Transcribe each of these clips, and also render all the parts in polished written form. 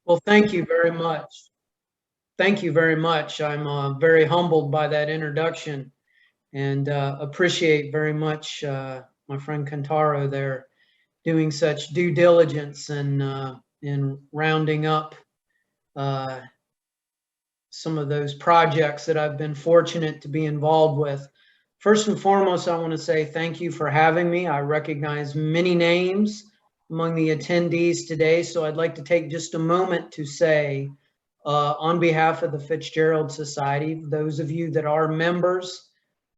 Well, thank you very much. Thank you very much. I'm very humbled by that introduction and appreciate very much my friend Kantaro there doing such due diligence and in rounding up uh, some of those projects that I've been fortunate to be involved with. First and foremost, I want to say thank you for having me. I recognize many names among the attendees today, so I'd like to take just a moment to say, on behalf of the Fitzgerald Society, those of you that are members,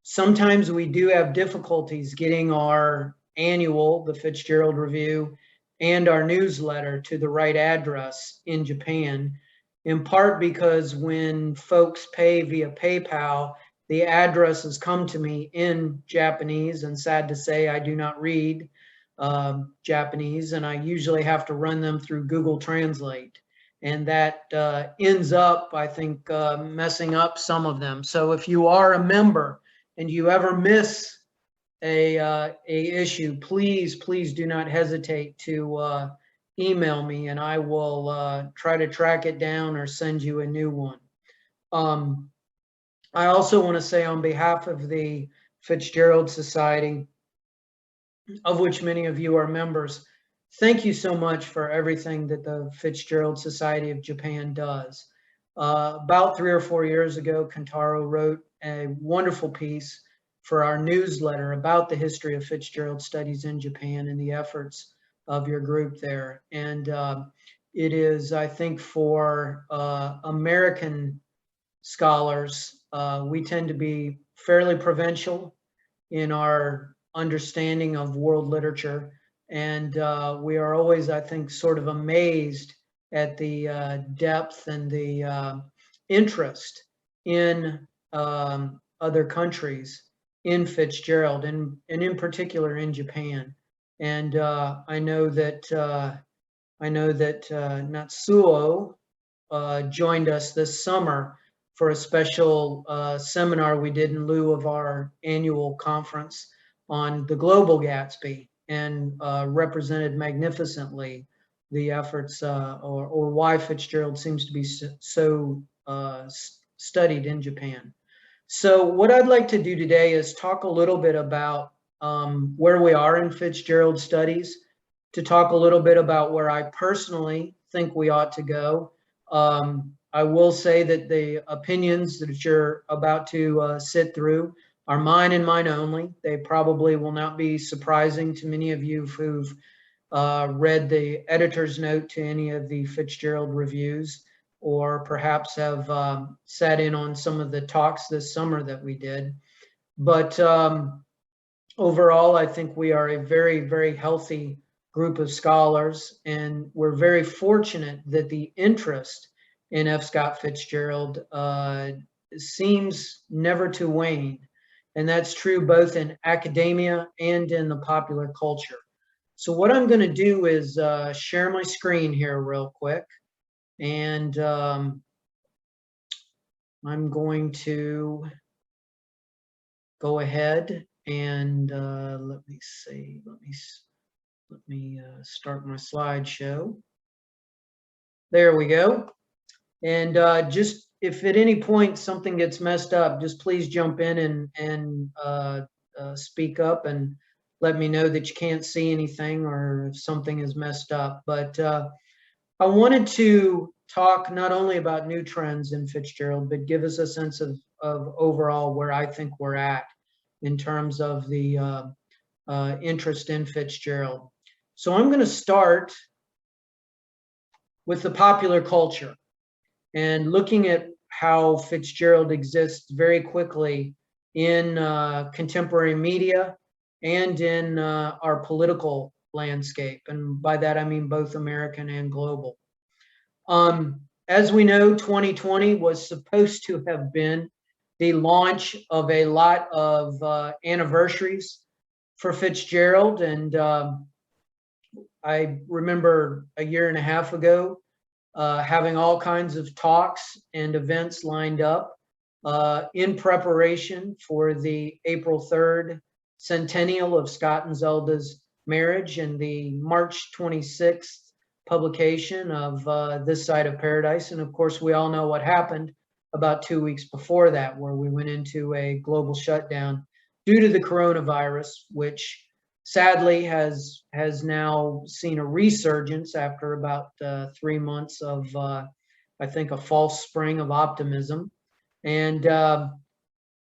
sometimes we do have difficulties getting our annual, the Fitzgerald Review, and our newsletter to the right address in Japan, in part because when folks pay via PayPal, the addresses come to me in Japanese, and sad to say, I do not read Japanese, and I usually have to run them through Google Translate. And that ends up, I think, messing up some of them. So if you are a member and you ever miss a issue, please do not hesitate to email me, and I will try to track it down or send you a new one. I also want to say on behalf of the Fitzgerald Society, of which many of you are members, thank you so much for everything that the Fitzgerald Society of Japan does. About 3 or 4 years ago, Kantaro wrote a wonderful piece for our newsletter about the history of Fitzgerald studies in Japan and the efforts of your group there. And it is, I think, for American scholars, we tend to be fairly provincial in our understanding of world literature. And we are always, I think, sort of amazed at the depth and the interest in other countries in Fitzgerald, and in particular in Japan. And I know that Natsuo joined us this summer for a special seminar we did in lieu of our annual conference on the global Gatsby, and represented magnificently the efforts or why Fitzgerald seems to be so studied in Japan. So what I'd like to do today is talk a little bit about where we are in Fitzgerald studies, to talk a little bit about where I personally think we ought to go. I will say that the opinions that you're about to sit through are mine and mine only. They probably will not be surprising to many of you who've read the editor's note to any of the Fitzgerald reviews, or perhaps have sat in on some of the talks this summer that we did. But overall, I think we are a very, very healthy group of scholars, and we're very fortunate that the interest in F. Scott Fitzgerald seems never to wane. And that's true both in academia and in the popular culture. So what I'm going to do is share my screen here real quick. And I'm going to go ahead and let me see. Let me start my slideshow. There we go. And just if at any point something gets messed up, just please jump in and speak up and let me know that you can't see anything or if something is messed up. But I wanted to talk not only about new trends in Fitzgerald, but give us a sense of overall where I think we're at in terms of the interest in Fitzgerald. So I'm going to start with the popular culture and looking at how Fitzgerald exists very quickly in contemporary media and in our political landscape. And by that, I mean both American and global. As we know, 2020 was supposed to have been the launch of a lot of anniversaries for Fitzgerald. And I remember a year and a half ago having all kinds of talks and events lined up in preparation for the April 3rd centennial of Scott and Zelda's marriage, and the March 26th publication of This Side of Paradise. And of course, we all know what happened about 2 weeks before that, where we went into a global shutdown due to the coronavirus, which sadly has now seen a resurgence after about 3 months of, I think, a false spring of optimism. And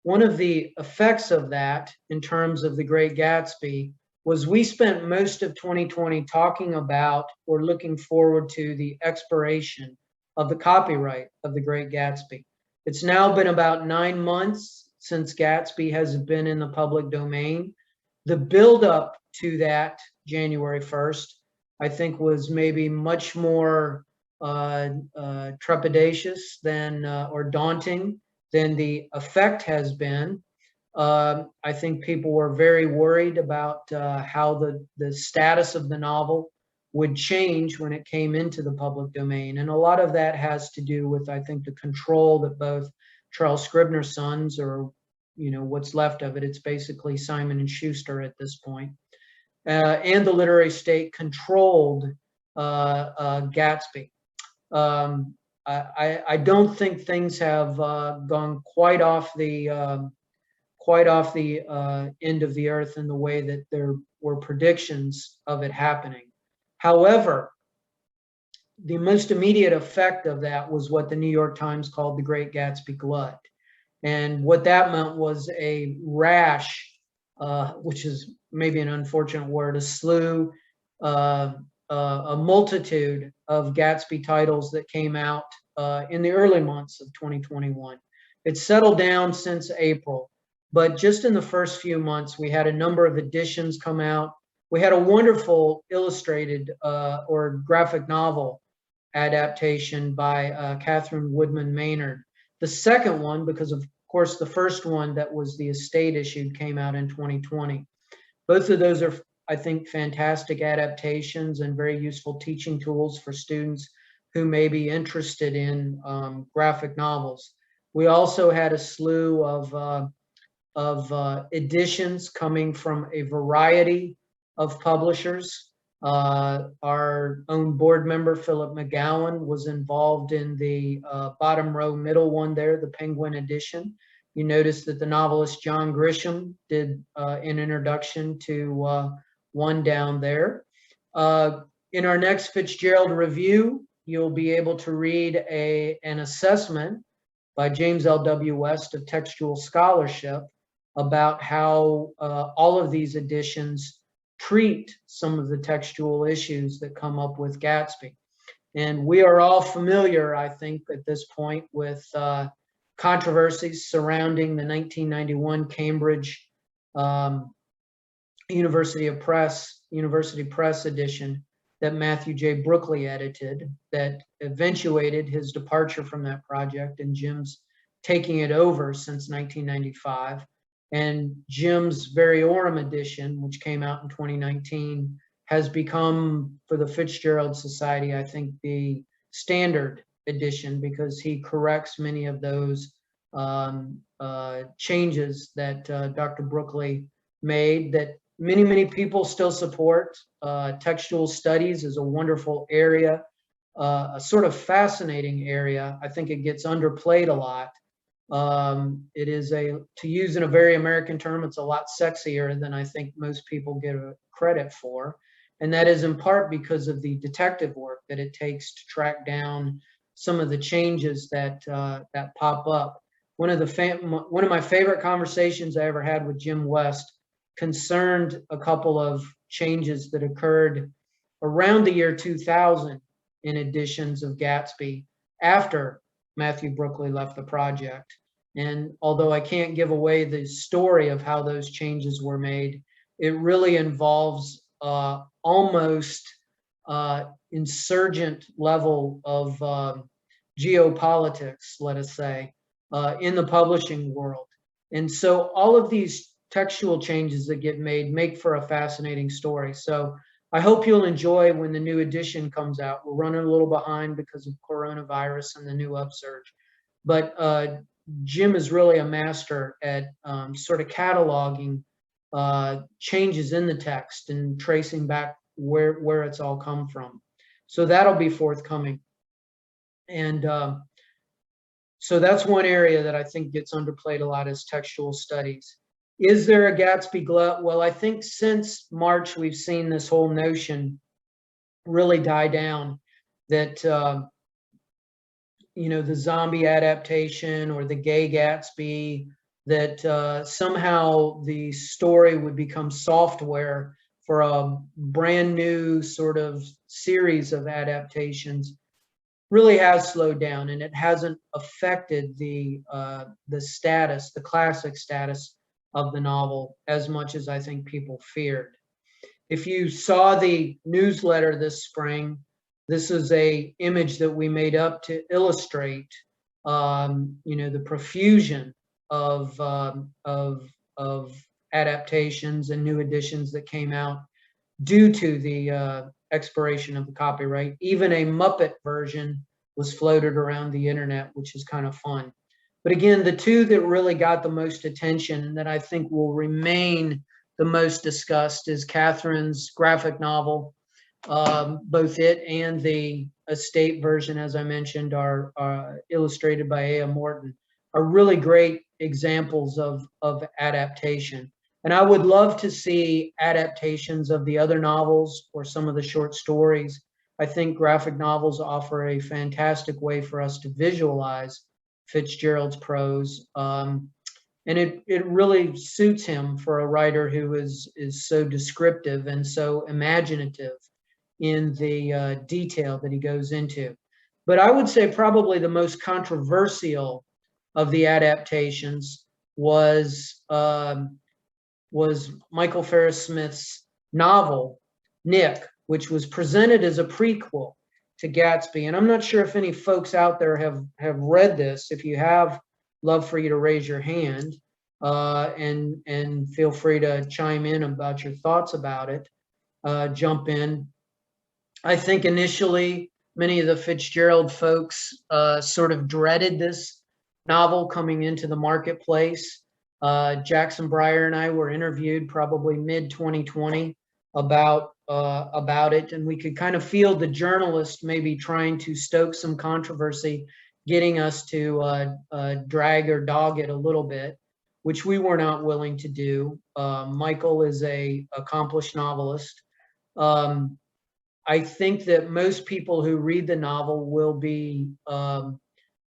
one of the effects of that in terms of The Great Gatsby was we spent most of 2020 talking about or looking forward to the expiration of the copyright of The Great Gatsby. It's now been about 9 months since Gatsby has been in the public domain. The buildup to that January 1st, I think, was maybe much more trepidatious than or daunting than the effect has been. I think people were very worried about how the status of the novel would change when it came into the public domain. And a lot of that has to do with, I think, the control that both Charles Scribner's sons, or what's left of it, it's basically Simon and Schuster at this point, and the literary state controlled Gatsby. I don't think things have gone quite off the end of the earth in the way that there were predictions of it happening. However, the most immediate effect of that was what the New York Times called the Great Gatsby Glut. And what that meant was a rash, which is maybe an unfortunate word, a slew, a multitude of Gatsby titles that came out in the early months of 2021. It's settled down since April, but just in the first few months, we had a number of editions come out. We had a wonderful illustrated or graphic novel adaptation by Catherine Woodman Maynard. The second one, because of course the first one that was the estate issue came out in 2020. Both of those are, I think, fantastic adaptations and very useful teaching tools for students who may be interested in graphic novels. We also had a slew of editions coming from a variety of publishers. Our own board member, Philip McGowan, was involved in the bottom row middle one there, the Penguin edition. You notice that the novelist John Grisham did an introduction to one down there. In our next Fitzgerald review, you'll be able to read an assessment by James L.W. West of Textual Scholarship about how all of these editions treat some of the textual issues that come up with Gatsby. And we are all familiar, I think, at this point with controversies surrounding the 1991 Cambridge University Press edition that Matthew J. Brookley edited that eventuated his departure from that project and Jim's taking it over since 1995. And Jim's Variorum edition, which came out in 2019, has become, for the Fitzgerald Society, I think, the standard edition because he corrects many of those changes that Dr. Brookley made that many people still support. Textual studies is a wonderful area, a sort of fascinating area. I think it gets underplayed a lot. It is to use in a very American term, it's a lot sexier than I think most people give credit for. And that is in part because of the detective work that it takes to track down some of the changes that pop up. One of my favorite conversations I ever had with Jim West concerned a couple of changes that occurred around the year 2000 in editions of Gatsby after Matthew Brookley left the project. And although I can't give away the story of how those changes were made, it really involves almost insurgent level of geopolitics, let us say, in the publishing world. And so all of these textual changes that get made make for a fascinating story. So I hope you'll enjoy when the new edition comes out. We're running a little behind because of coronavirus and the new upsurge. But Jim is really a master at sort of cataloging changes in the text and tracing back where it's all come from. So that'll be forthcoming. And so that's one area that I think gets underplayed a lot, is textual studies. Is there a Gatsby glut? Well, I think since March, we've seen this whole notion really die down that, you know, the zombie adaptation or the gay Gatsby, that somehow the story would become software for a brand new sort of series of adaptations, really has slowed down, and it hasn't affected the status, the classic status of the novel as much as I think people feared. If you saw the newsletter this spring, this is a image that we made up to illustrate, you know, the profusion of adaptations and new editions that came out due to the expiration of the copyright. Even a Muppet version was floated around the internet, which is kind of fun. But again, the two that really got the most attention and that I think will remain the most discussed is Catherine's graphic novel. Both it and the estate version, as I mentioned, are illustrated by A.M. Morton, are really great examples of adaptation. And I would love to see adaptations of the other novels or some of the short stories. I think graphic novels offer a fantastic way for us to visualize Fitzgerald's prose. And it really suits him for a writer who is so descriptive and so imaginative in the detail that he goes into. But I would say probably the most controversial of the adaptations was Michael Ferris Smith's novel, Nick, which was presented as a prequel to Gatsby. And I'm not sure if any folks out there have read this. If you have, love for you to raise your hand and feel free to chime in about your thoughts about it. Jump in. I think initially many of the Fitzgerald folks sort of dreaded this novel coming into the marketplace. Jackson Breyer and I were interviewed probably mid-2020 about it, and we could kind of feel the journalist maybe trying to stoke some controversy, getting us to drag or dog it a little bit, which we were not willing to do. Michael is an accomplished novelist. I think that most people who read the novel will be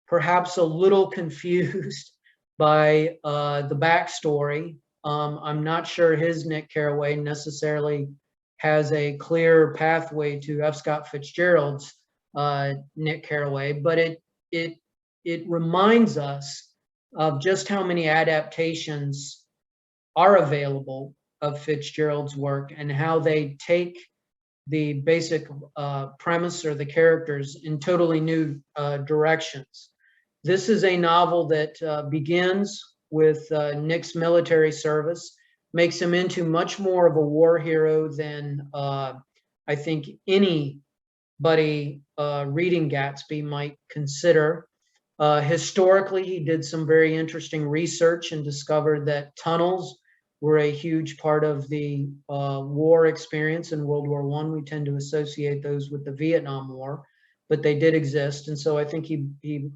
perhaps a little confused by the backstory. I'm not sure his Nick Carraway necessarily has a clear pathway to F. Scott Fitzgerald's Nick Carraway, but it reminds us of just how many adaptations are available of Fitzgerald's work and how they take the basic premise or the characters in totally new directions. This is a novel that begins with Nick's military service, makes him into much more of a war hero than I think anybody reading Gatsby might consider. Historically, he did some very interesting research and discovered that tunnels were a huge part of the war experience in World War I. We tend to associate those with the Vietnam War, but they did exist. And so I think he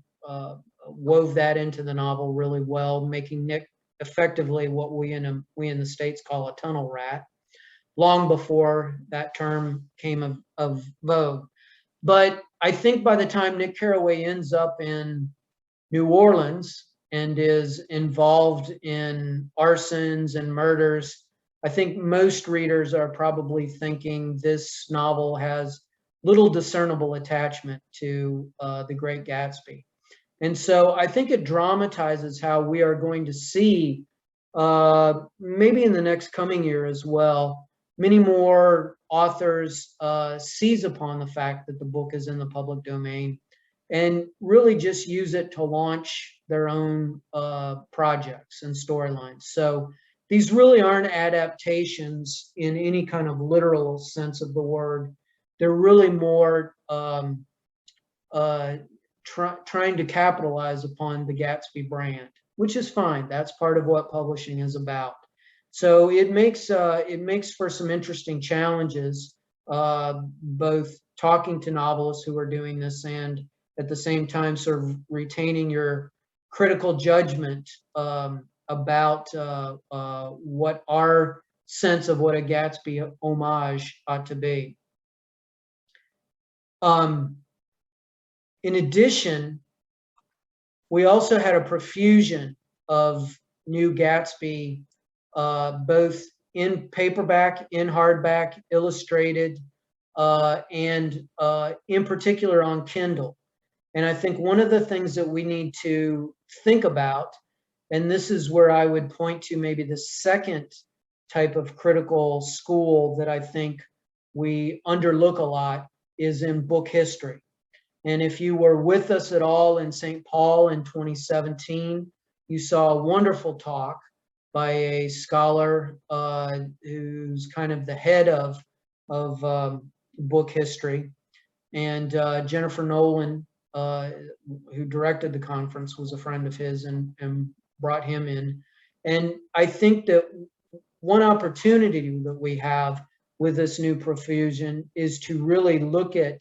wove that into the novel really well, making Nick effectively what we in the States call a tunnel rat, long before that term came of vogue. But I think by the time Nick Carraway ends up in New Orleans and is involved in arsons and murders, I think most readers are probably thinking this novel has little discernible attachment to The Great Gatsby. And so I think it dramatizes how we are going to see, maybe in the next coming year as well, many more authors seize upon the fact that the book is in the public domain and really just use it to launch their own projects and storylines. So these really aren't adaptations in any kind of literal sense of the word. They're really more trying to capitalize upon the Gatsby brand, which is fine. That's part of what publishing is about. So it makes for some interesting challenges both talking to novelists who are doing this and at the same time sort of retaining your critical judgment about what our sense of what a Gatsby homage ought to be. In addition, we also had a profusion of new Gatsby, both in paperback, in hardback, illustrated, and in particular on Kindle. And I think one of the things that we need to think about, and this is where I would point to maybe the second type of critical school that I think we underlook a lot, is in book history. And if you were with us at all in St. Paul in 2017, you saw a wonderful talk by a scholar who's kind of the head of book history. And Jennifer Nolan, who directed the conference, was a friend of his and brought him in. And I think that one opportunity that we have with this new profusion is to really look at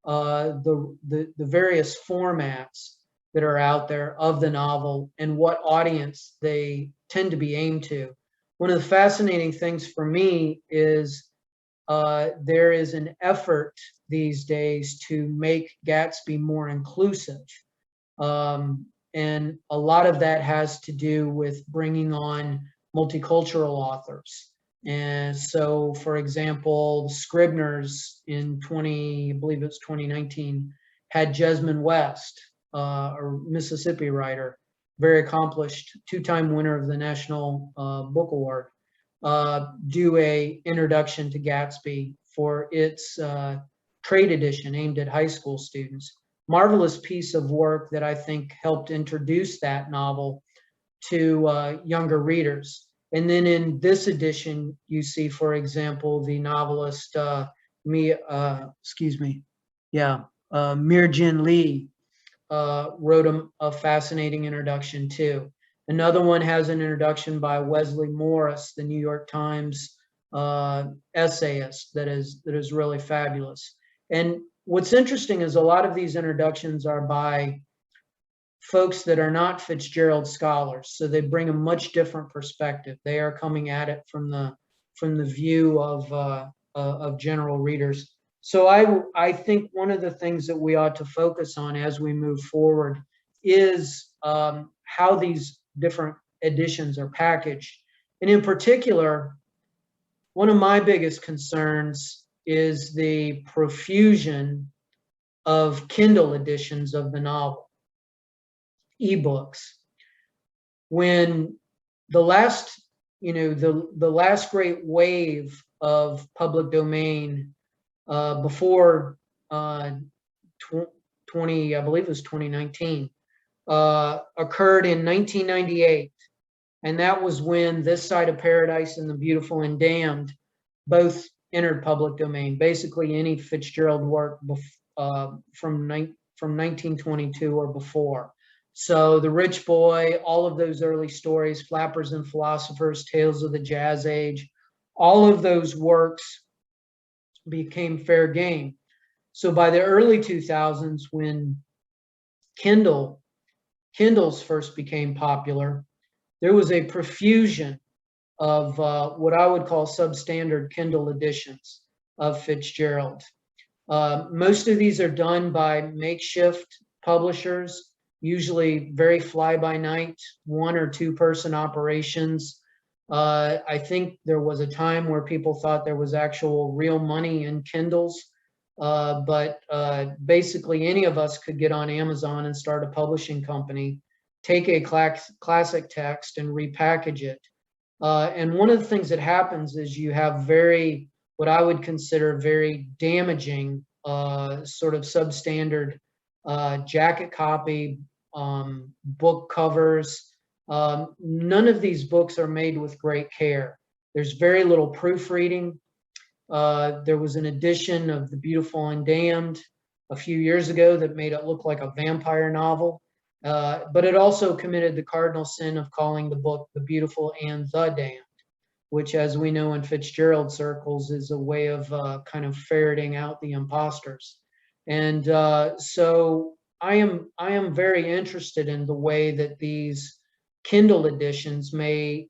the various formats that are out there of the novel and what audience they tend to be aimed to. One of the fascinating things for me is there is an effort these days to make Gatsby more inclusive. And a lot of that has to do with bringing on multicultural authors. And so, for example, Scribner's in I believe it's 2019, had Jesmyn West, a Mississippi writer, very accomplished, two-time winner of the National Book Award, do a introduction to Gatsby for its trade edition aimed at high school students. Marvelous piece of work that I think helped introduce that novel to younger readers. And then in this edition, you see, for example, the novelist Mir Jin Lee wrote a fascinating introduction too. Another one has an introduction by Wesley Morris, the New York Times essayist, that is really fabulous. And what's interesting is a lot of these introductions are by folks that are not Fitzgerald scholars, so they bring a much different perspective. They are coming at it from the view of general readers. So I think one of the things that we ought to focus on as we move forward is how these different editions are packaged. And in particular, one of my biggest concerns is the profusion of Kindle editions of the novel, ebooks. When the last, the last great wave of public domain before 20, I believe it was 2019, occurred in 1998. And that was when This Side of Paradise and The Beautiful and Damned both entered public domain. Basically, any Fitzgerald work from 1922 or before. So The Rich Boy, all of those early stories, Flappers and Philosophers, Tales of the Jazz Age, all of those works became fair game. So by the early 2000s, when Kindles first became popular, there was a profusion of what I would call substandard Kindle editions of Fitzgerald. Most of these are done by makeshift publishers, usually very fly-by-night, 1 or 2 person operations. I think there was a time where people thought there was actual real money in Kindles, but basically any of us could get on Amazon and start a publishing company, take a classic text and repackage it. And one of the things that happens is you have what I would consider very damaging sort of substandard jacket copy, book covers. None of these books are made with great care. There's very little proofreading. There was an edition of The Beautiful and Damned a few years ago that made it look like a vampire novel. But it also committed the cardinal sin of calling the book The Beautiful and the Damned, which, as we know in Fitzgerald circles, is a way of kind of ferreting out the imposters. And so I am very interested in the way that these Kindle editions may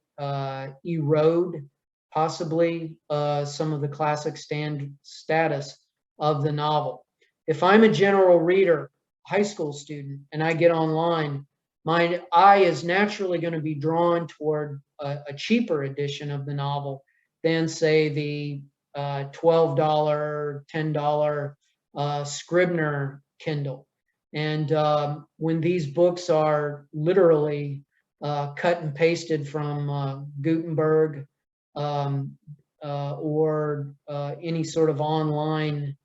erode possibly some of the classic status of the novel. If I'm a general reader, high school student, and I get online, my eye is naturally going to be drawn toward a cheaper edition of the novel than, say, the $12, $10 Scribner Kindle. And when these books are literally cut and pasted from Gutenberg or any sort of online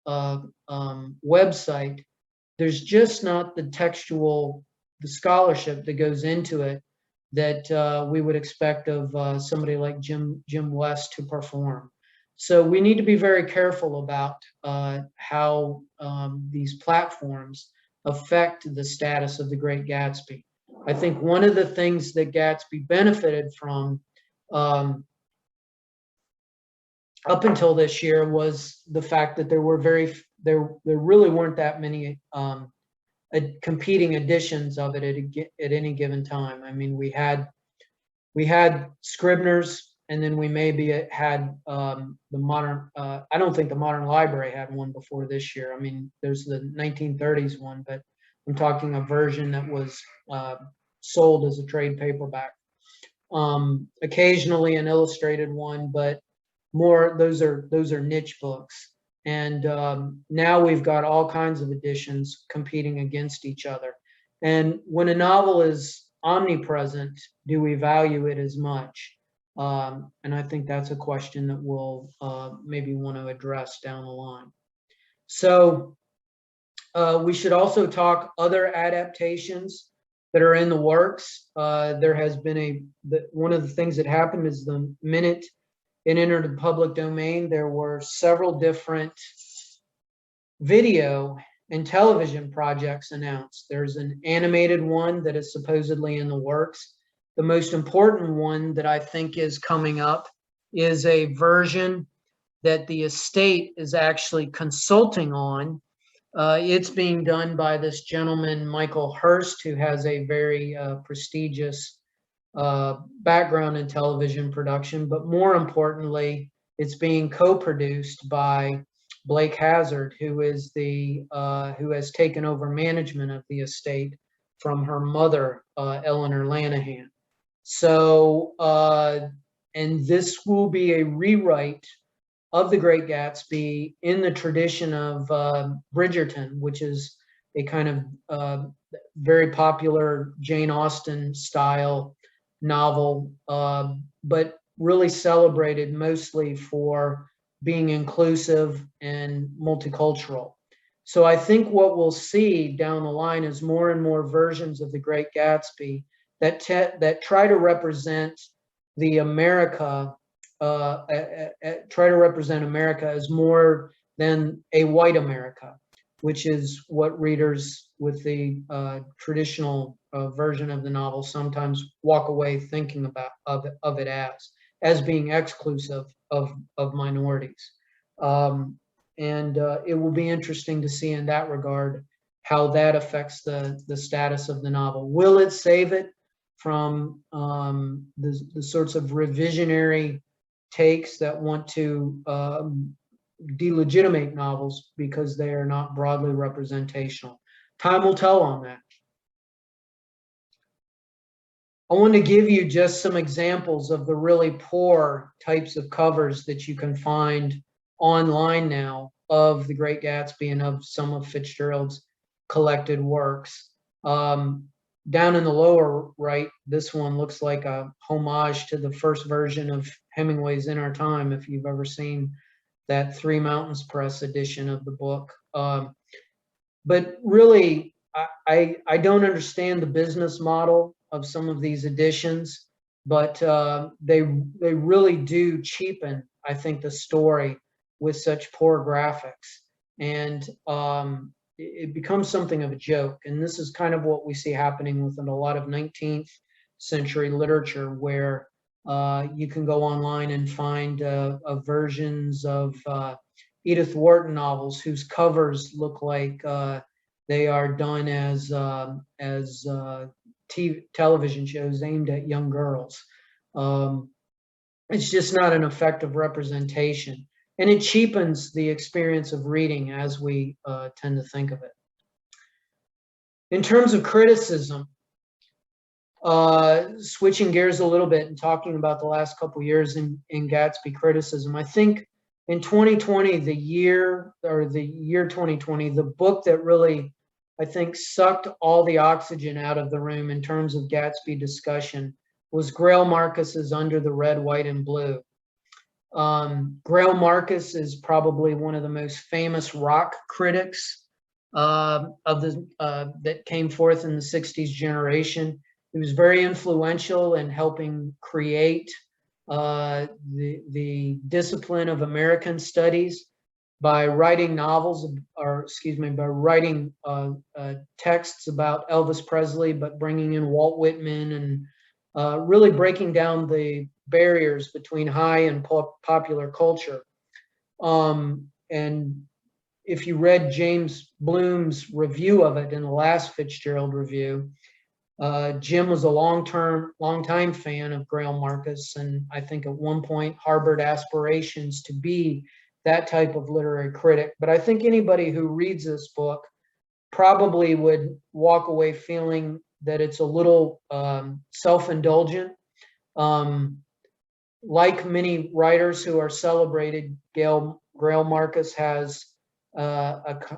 website, there's just not the scholarship that goes into it that we would expect of somebody like Jim West to perform. So we need to be very careful about how these platforms affect the status of The Great Gatsby. I think one of the things that Gatsby benefited from up until this year was the fact that there really weren't that many competing editions of it at any given time. I mean, we had Scribner's, and then we maybe had the modern. I don't think the Modern Library had one before this year. I mean, there's the 1930s one, but I'm talking a version that was sold as a trade paperback. Occasionally an illustrated one, but more those are niche books. And now we've got all kinds of editions competing against each other. And when a novel is omnipresent, do we value it as much? And I think that's a question that we'll maybe want to address down the line. So we should also talk other adaptations that are in the works. There has been one of the things that happened is the minute it entered the public domain, there were several different video and television projects announced. There's an animated one that is supposedly in the works. The most important one that I think is coming up is a version that the estate is actually consulting on. It's being done by this gentleman, Michael Hurst, who has a very prestigious background in television production, but more importantly, it's being co-produced by Blake Hazard, who has taken over management of the estate from her mother, Eleanor Lanahan. So, and this will be a rewrite of The Great Gatsby in the tradition of Bridgerton, which is a kind of very popular Jane Austen style novel, but really celebrated mostly for being inclusive and multicultural. So I think what we'll see down the line is more and more versions of The Great Gatsby that try to represent the America, try to represent America as more than a white America, which is what readers with the traditional version of the novel sometimes walk away thinking about of it as being exclusive of minorities. And it will be interesting to see in that regard how that affects the status of the novel. Will it save it from the sorts of revisionary takes that want to delegitimate novels because they are not broadly representational? Time will tell on that. I want to give you just some examples of the really poor types of covers that you can find online now of The Great Gatsby and of some of Fitzgerald's collected works. Down in the lower right, this one looks like a homage to the first version of Hemingway's In Our Time, if you've ever seen that Three Mountains Press edition of the book. But really, I don't understand the business model of some of these editions, but they really do cheapen, I think, the story with such poor graphics. And it becomes something of a joke. And this is kind of what we see happening within a lot of 19th century literature, where You can go online and find versions of Edith Wharton novels whose covers look like they are done as television shows aimed at young girls. It's just not an effective representation, and it cheapens the experience of reading as we tend to think of it. In terms of criticism, switching gears a little bit and talking about the last couple of years in Gatsby criticism, I think in 2020, the year 2020, the book that really, I think, sucked all the oxygen out of the room in terms of Gatsby discussion was Grail Marcus's Under the Red, White, and Blue. Grail Marcus is probably one of the most famous rock critics that came forth in the 60s generation. He was very influential in helping create the discipline of American studies by writing novels, by writing texts about Elvis Presley, but bringing in Walt Whitman and really breaking down the barriers between high and popular culture. And if you read James Bloom's review of it in the last Fitzgerald review, Jim was a long-time fan of Grail Marcus, and I think at one point harbored aspirations to be that type of literary critic. But I think anybody who reads this book probably would walk away feeling that it's a little self-indulgent. Like many writers who are celebrated, Grail Marcus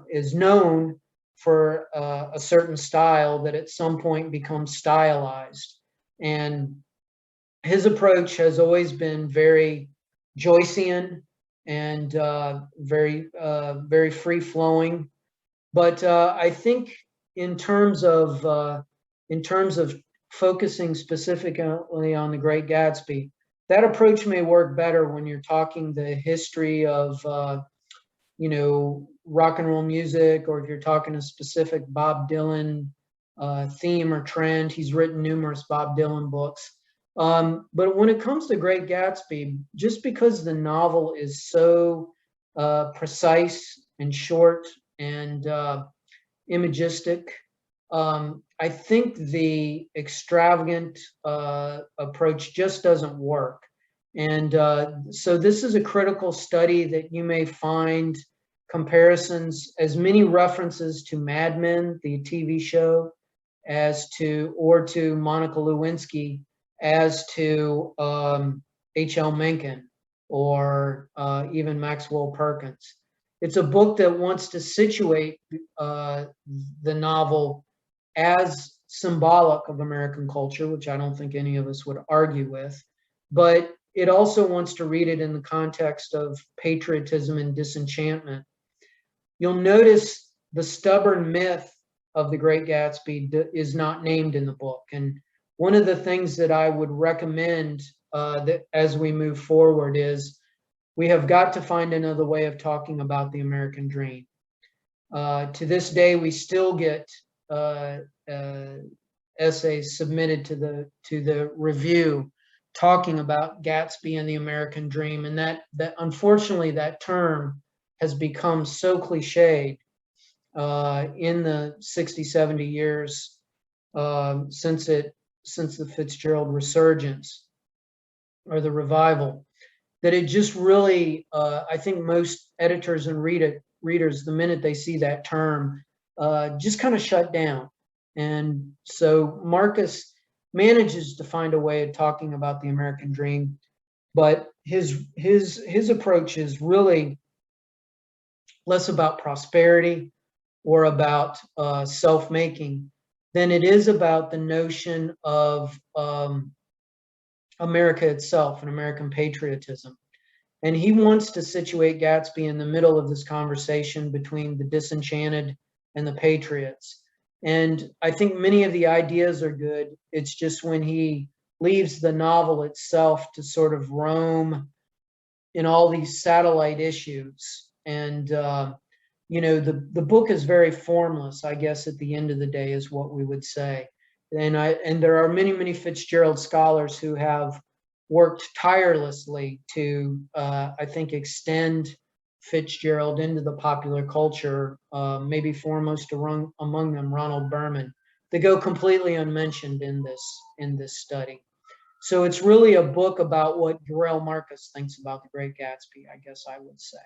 is known for a certain style that at some point becomes stylized. And his approach has always been very Joycean and very free-flowing. But I think in terms of focusing specifically on The Great Gatsby, that approach may work better when you're talking the history of rock and roll music, or if you're talking a specific Bob Dylan theme or trend. He's written numerous Bob Dylan books. But when it comes to Great Gatsby, just because the novel is so precise and short and imagistic, I think the extravagant approach just doesn't work. And so this is a critical study that you may find comparisons, as many references to Mad Men, the TV show, or to Monica Lewinsky, as to H.L. Mencken or even Maxwell Perkins. It's a book that wants to situate the novel as symbolic of American culture, which I don't think any of us would argue with, but it also wants to read it in the context of patriotism and disenchantment. You'll notice the stubborn myth of The Great Gatsby is not named in the book. And one of the things that I would recommend that as we move forward is we have got to find another way of talking about the American dream. To this day, we still get essays submitted to the review talking about Gatsby and the American dream, and that unfortunately that term has become so cliched in the 60, 70 years since the Fitzgerald resurgence or the revival, that it just really, I think most editors and readers, the minute they see that term, just kind of shut down. And so Marcus manages to find a way of talking about the American dream, but his approach is really less about prosperity or about self-making than it is about the notion of America itself and American patriotism. And he wants to situate Gatsby in the middle of this conversation between the disenchanted and the patriots. And I think many of the ideas are good. It's just when he leaves the novel itself to sort of roam in all these satellite issues. And, the book is very formless, I guess, at the end of the day, is what we would say. And there are many, many Fitzgerald scholars who have worked tirelessly to, I think, extend Fitzgerald into the popular culture, maybe foremost among them Ronald Berman. They go completely unmentioned in this study. So it's really a book about what Jarrell Marcus thinks about The Great Gatsby, I guess I would say.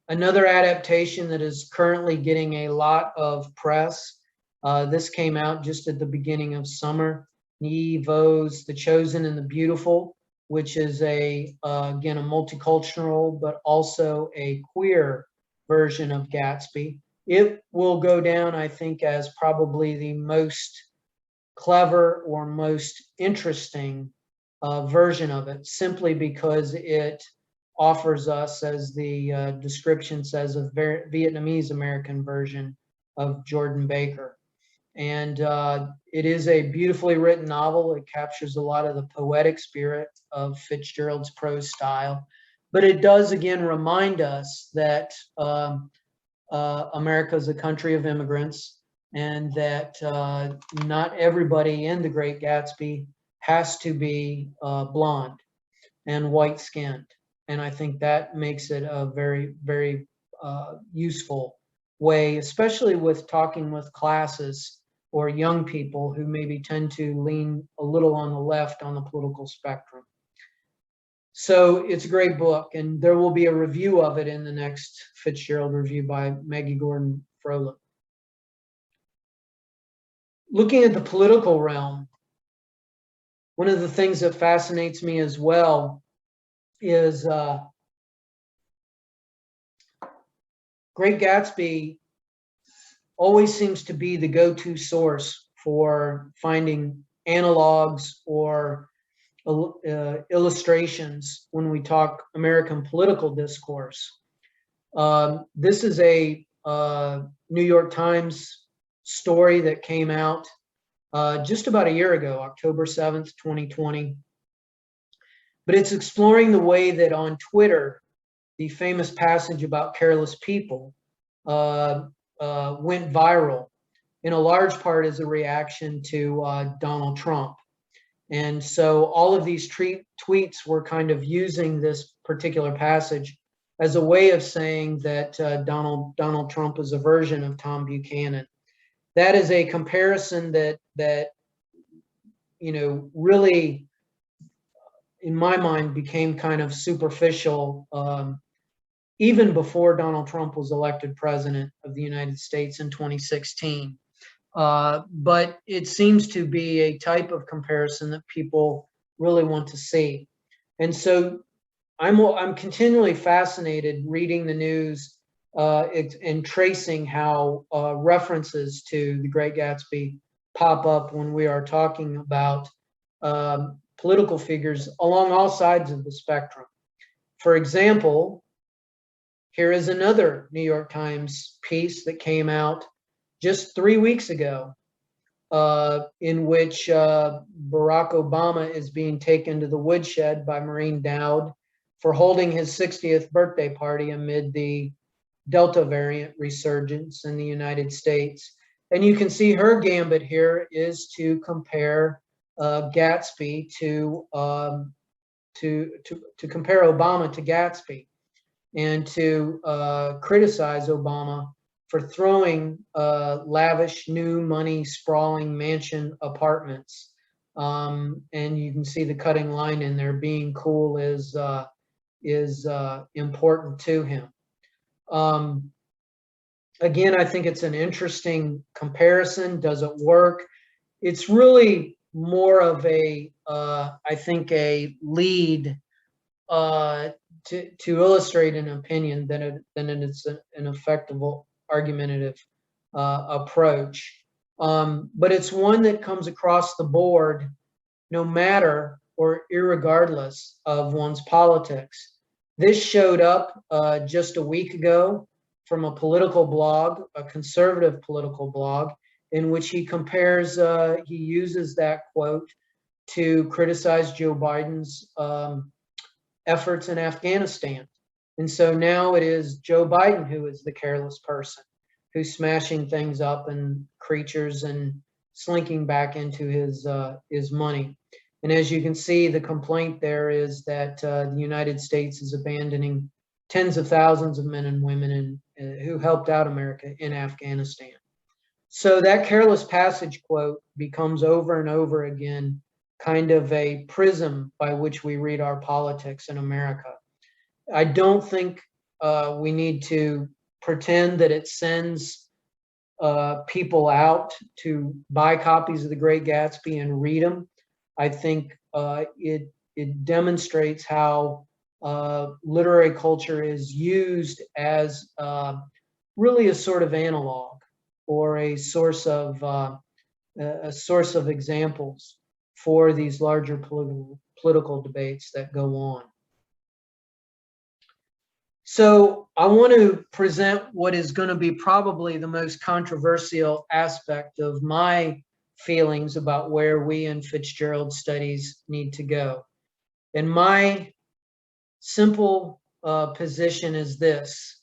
Another adaptation that is currently getting a lot of press, this came out just at the beginning of summer, Yi Vo's The Chosen and the Beautiful, which is again, a multicultural, but also a queer version of Gatsby. It will go down, I think, as probably the most clever or most interesting version of it, simply because it offers us, as the description says, a Vietnamese American version of Jordan Baker. And it is a beautifully written novel. It captures a lot of the poetic spirit of Fitzgerald's prose style. But it does, again, remind us that America is a country of immigrants, and that not everybody in The Great Gatsby has to be blonde and white-skinned. And I think that makes it a very, very useful way, especially with talking with classes or young people who maybe tend to lean a little on the left on the political spectrum. So it's a great book, and there will be a review of it in the next Fitzgerald review by Maggie Gordon Froelich. Looking at the political realm, one of the things that fascinates me as well is Great Gatsby always seems to be the go-to source for finding analogs or illustrations when we talk American political discourse. This is a New York Times story that came out just about a year ago, October 7th, 2020. But it's exploring the way that on Twitter, the famous passage about careless people went viral, in a large part as a reaction to Donald Trump. And so all of these tweets were kind of using this particular passage as a way of saying that Donald Trump is a version of Tom Buchanan. That is a comparison that really, in my mind, became kind of superficial even before Donald Trump was elected president of the United States in 2016. But it seems to be a type of comparison that people really want to see. And so I'm continually fascinated reading the news and tracing how references to The Great Gatsby pop up when we are talking about political figures along all sides of the spectrum. For example, here is another New York Times piece that came out just 3 weeks ago, in which Barack Obama is being taken to the woodshed by Maureen Dowd for holding his 60th birthday party amid the Delta variant resurgence in the United States. And you can see her gambit here is to compare Gatsby to compare Obama to Gatsby, and to criticize Obama for throwing lavish, new money, sprawling mansion apartments. And you can see the cutting line in there: being cool is important to him. Again, I think it's an interesting comparison. Does it work? It's really more of a, I think, a lead to illustrate an opinion than it's an effective argumentative approach. But it's one that comes across the board no matter or irregardless of one's politics. This showed up just a week ago from a political blog, a conservative political blog, in which he compares, he uses that quote to criticize Joe Biden's efforts in Afghanistan. And so now it is Joe Biden who is the careless person, who's smashing things up and creatures and slinking back into his money. And as you can see, the complaint there is that the United States is abandoning tens of thousands of men and women who helped out America in Afghanistan. So that careless passage quote becomes over and over again kind of a prism by which we read our politics in America. I don't think we need to pretend that it sends people out to buy copies of The Great Gatsby and read them. I think it demonstrates how literary culture is used as really a sort of analog or a source of examples for these larger political debates that go on. So I want to present what is going to be probably the most controversial aspect of my feelings about where we in Fitzgerald studies need to go. And my simple position is this: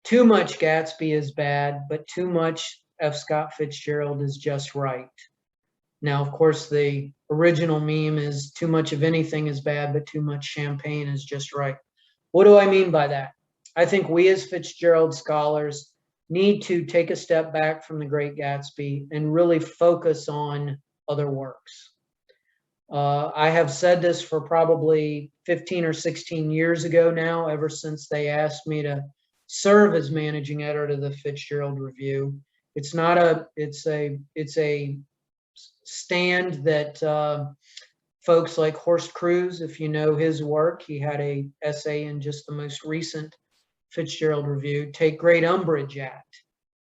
too much Gatsby is bad, but too much F. Scott Fitzgerald is just right. Now, of course, the original meme is too much of anything is bad, but too much champagne is just right. What do I mean by that? I think we as Fitzgerald scholars need to take a step back from The Great Gatsby and really focus on other works. I have said this for probably 15 or 16 years ago now, ever since they asked me to serve as managing editor of the Fitzgerald Review. It's a stand that folks like Horst Cruz, if you know his work, he had an essay in just the most recent Fitzgerald Review, take great umbrage at.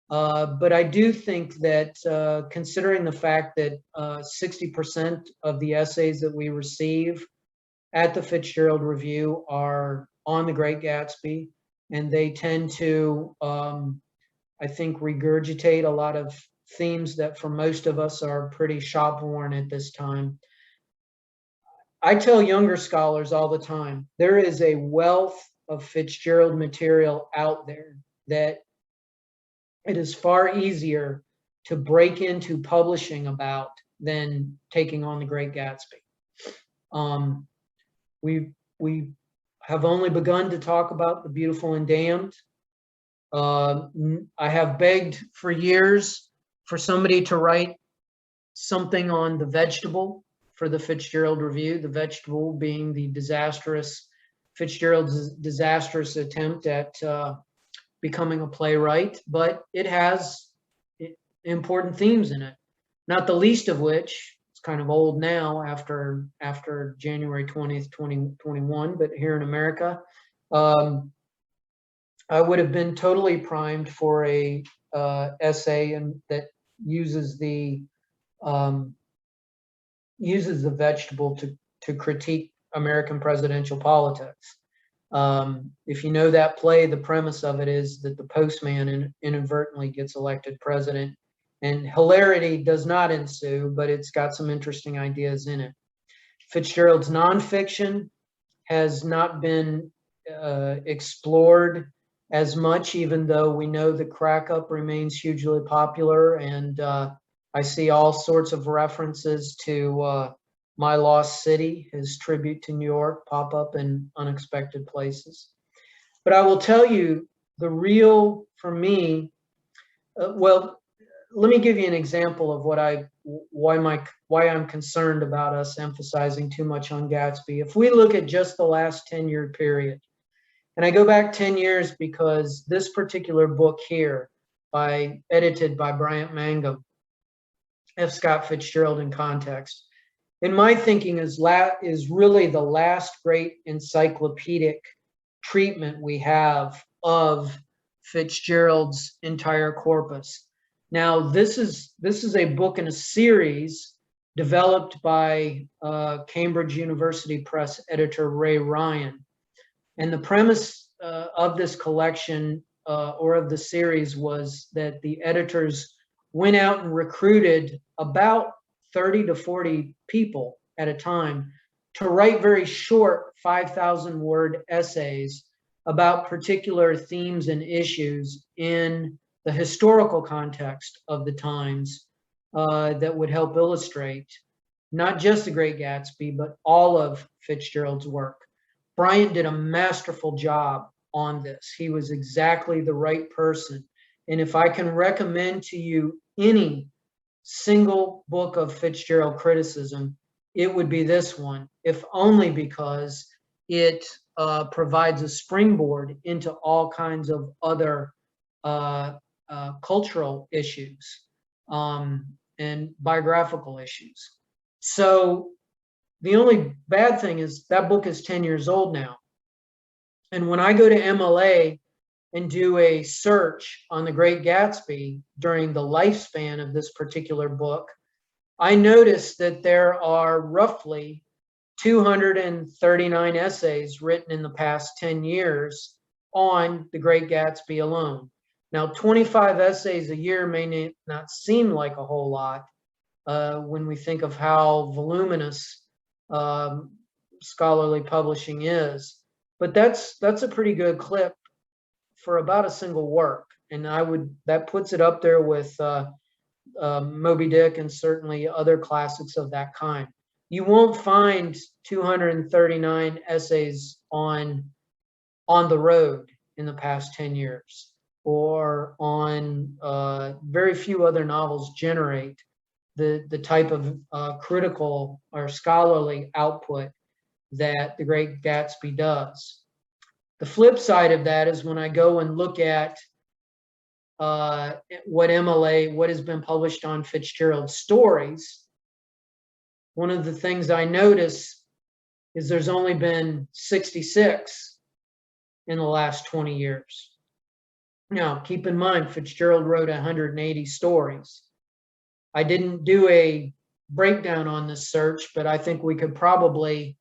But I do think that considering the fact that 60% of the essays that we receive at the Fitzgerald Review are on The Great Gatsby, and they tend to, I think, regurgitate a lot of themes that for most of us are pretty shop-worn at this time. I tell younger scholars all the time, there is a wealth of Fitzgerald material out there that it is far easier to break into publishing about than taking on The Great Gatsby. We have only begun to talk about The Beautiful and Damned. I have begged for years for somebody to write something on The Vegetable for the Fitzgerald Review, The Vegetable being the Fitzgerald's disastrous attempt at becoming a playwright, but it has important themes in it, not the least of which, it's kind of old now after January 20th, 2021, but here in America, I would have been totally primed for a essay that uses the Vegetable to critique American presidential politics. If you know that play, the premise of it is that the postman inadvertently gets elected president, and hilarity does not ensue, but it's got some interesting ideas in it. Fitzgerald's nonfiction has not been explored as much, even though we know the Crack-Up remains hugely popular, and I see all sorts of references to My Lost City, his tribute to New York, pop up in unexpected places. But I will tell you, the real, for me, well, let me give you an example of why I'm concerned about us emphasizing too much on Gatsby. If we look at just the last 10-year period, and I go back 10 years because this particular book here, edited by Bryant Mangum, F. Scott Fitzgerald in Context, in my thinking is really the last great encyclopedic treatment we have of Fitzgerald's entire corpus. Now, this is a book in a series developed by Cambridge University Press editor Ray Ryan. And the premise of this collection or of the series was that the editors went out and recruited about 30 to 40 people at a time to write very short 5,000-word essays about particular themes and issues in the historical context of the times that would help illustrate not just The Great Gatsby, but all of Fitzgerald's work. Bryant did a masterful job on this. He was exactly the right person. And if I can recommend to you any single book of Fitzgerald criticism, it would be this one, if only because it provides a springboard into all kinds of other cultural issues and biographical issues. So the only bad thing is that book is 10 years old now. And when I go to MLA and do a search on The Great Gatsby during the lifespan of this particular book, I notice that there are roughly 239 essays written in the past 10 years on The Great Gatsby alone. Now, 25 essays a year may not seem like a whole lot when we think of how voluminous scholarly publishing is, but that's a pretty good clip for about a single work, and that puts it up there with Moby Dick and certainly other classics of that kind. You won't find 239 essays on the road in the past 10 years, or on very few other novels generate the type of critical or scholarly output that The Great Gatsby does. The flip side of that is when I go and look at what has been published on Fitzgerald's stories, one of the things I notice is there's only been 66 in the last 20 years. Now, keep in mind, Fitzgerald wrote 180 stories. I didn't do a breakdown on this search, but I think we could probably,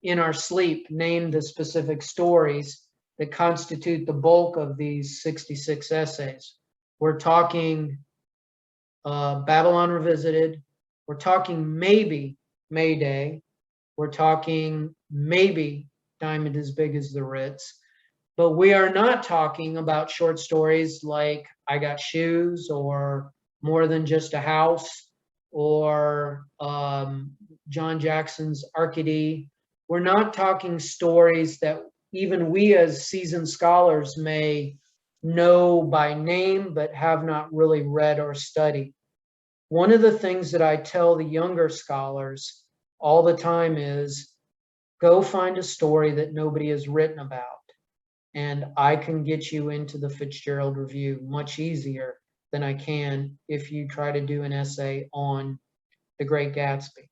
in our sleep, name the specific stories that constitute the bulk of these 66 essays. We're talking Babylon Revisited. We're talking maybe Mayday. We're talking maybe Diamond as Big as the Ritz. But we are not talking about short stories like I Got Shoes or More Than Just a House or John Jackson's Arcady. We're not talking stories that even we as seasoned scholars may know by name, but have not really read or studied. One of the things that I tell the younger scholars all the time is go find a story that nobody has written about, and I can get you into the Fitzgerald Review much easier than I can if you try to do an essay on The Great Gatsby.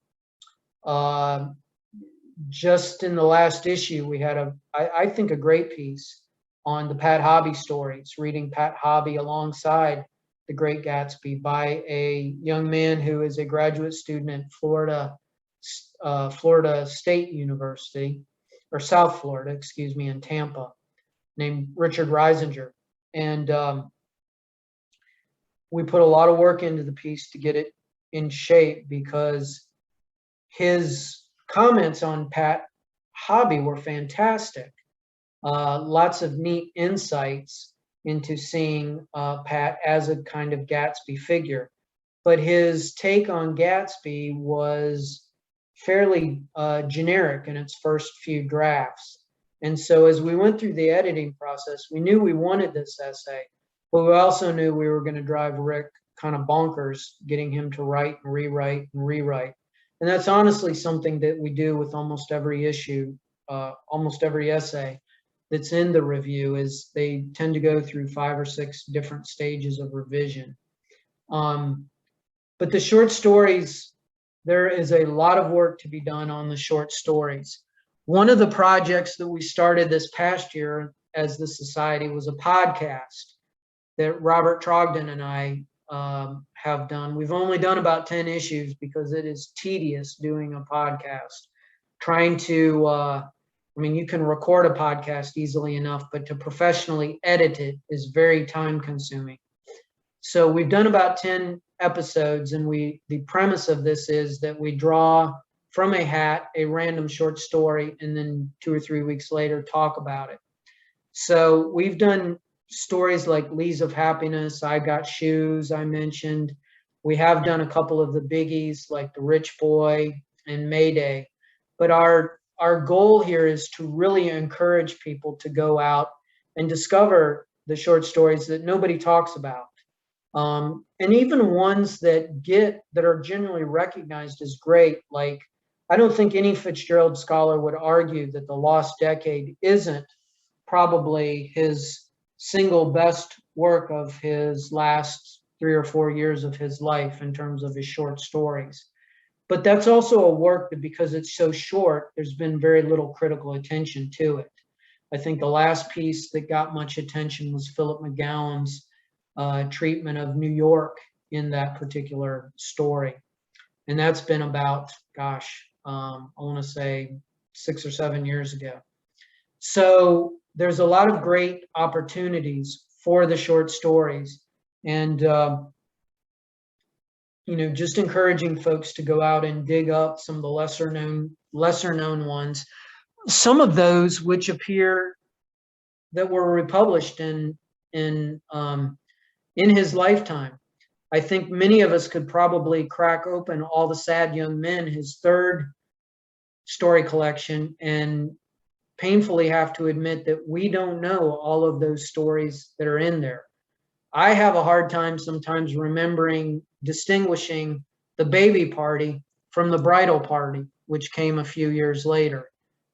Just in the last issue, we had I think a great piece on the Pat Hobby stories, reading Pat Hobby alongside The Great Gatsby by a young man who is a graduate student at Florida State University, or South Florida, excuse me, in Tampa, named Richard Reisinger. And we put a lot of work into the piece to get it in shape because his comments on Pat Hobby were fantastic. Lots of neat insights into seeing Pat as a kind of Gatsby figure. But his take on Gatsby was fairly generic in its first few drafts. And so as we went through the editing process, we knew we wanted this essay, but we also knew we were going to drive Rick kind of bonkers, getting him to write and rewrite and rewrite. And that's honestly something that we do with almost every issue, almost every essay that's in the review, is they tend to go through 5 or 6 different stages of revision. But the short stories, there is a lot of work to be done on the short stories. One of the projects that we started this past year as the Society was a podcast that Robert Trogdon and I have done. We've only done about 10 issues because it is tedious doing a podcast. Trying to, I mean, you can record a podcast easily enough, but to professionally edit it is very time consuming. So we've done about 10 episodes, and the premise of this is that we draw from a hat a random short story and then 2 or 3 weeks later talk about it. So we've done stories like Lees of Happiness, I Got Shoes, I mentioned. We have done a couple of the biggies like The Rich Boy and Mayday. But our goal here is to really encourage people to go out and discover the short stories that nobody talks about. And even ones that are generally recognized as great, like I don't think any Fitzgerald scholar would argue that The Lost Decade isn't probably his single best work of his last 3 or 4 years of his life in terms of his short stories. But that's also a work that, because it's so short, there's been very little critical attention to it. I think the last piece that got much attention was Philip McGowan's treatment of New York in that particular story. And that's been about, gosh, I want to say 6 or 7 years ago. So there's a lot of great opportunities for the short stories, and just encouraging folks to go out and dig up some of the lesser known ones. Some of those which appear that were republished in his lifetime. I think many of us could probably crack open All the Sad Young Men, his third story collection, and painfully have to admit that we don't know all of those stories that are in there. I have a hard time sometimes distinguishing the baby party from the bridal party, which came a few years later.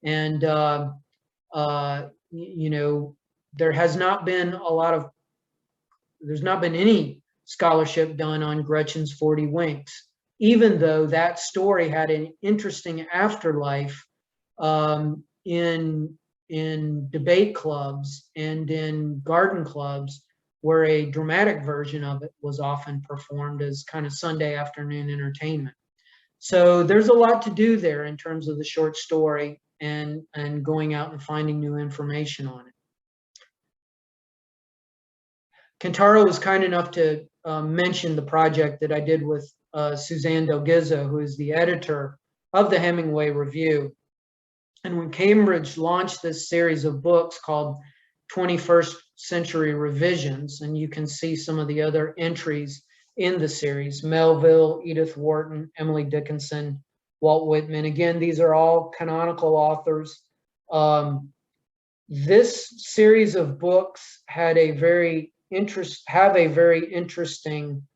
And, there's not been any scholarship done on Gretchen's 40 Winks, even though that story had an interesting afterlife in debate clubs and in garden clubs, where a dramatic version of it was often performed as kind of Sunday afternoon entertainment. So there's a lot to do there in terms of the short story and going out and finding new information on it. Kentaro was kind enough to mention the project that I did with Suzanne Del Gizzo, who is the editor of the Hemingway Review. And when Cambridge launched this series of books called 21st Century Revisions, and you can see some of the other entries in the series: Melville, Edith Wharton, Emily Dickinson, Walt Whitman. Again, these are all canonical authors. This series of books have a very interesting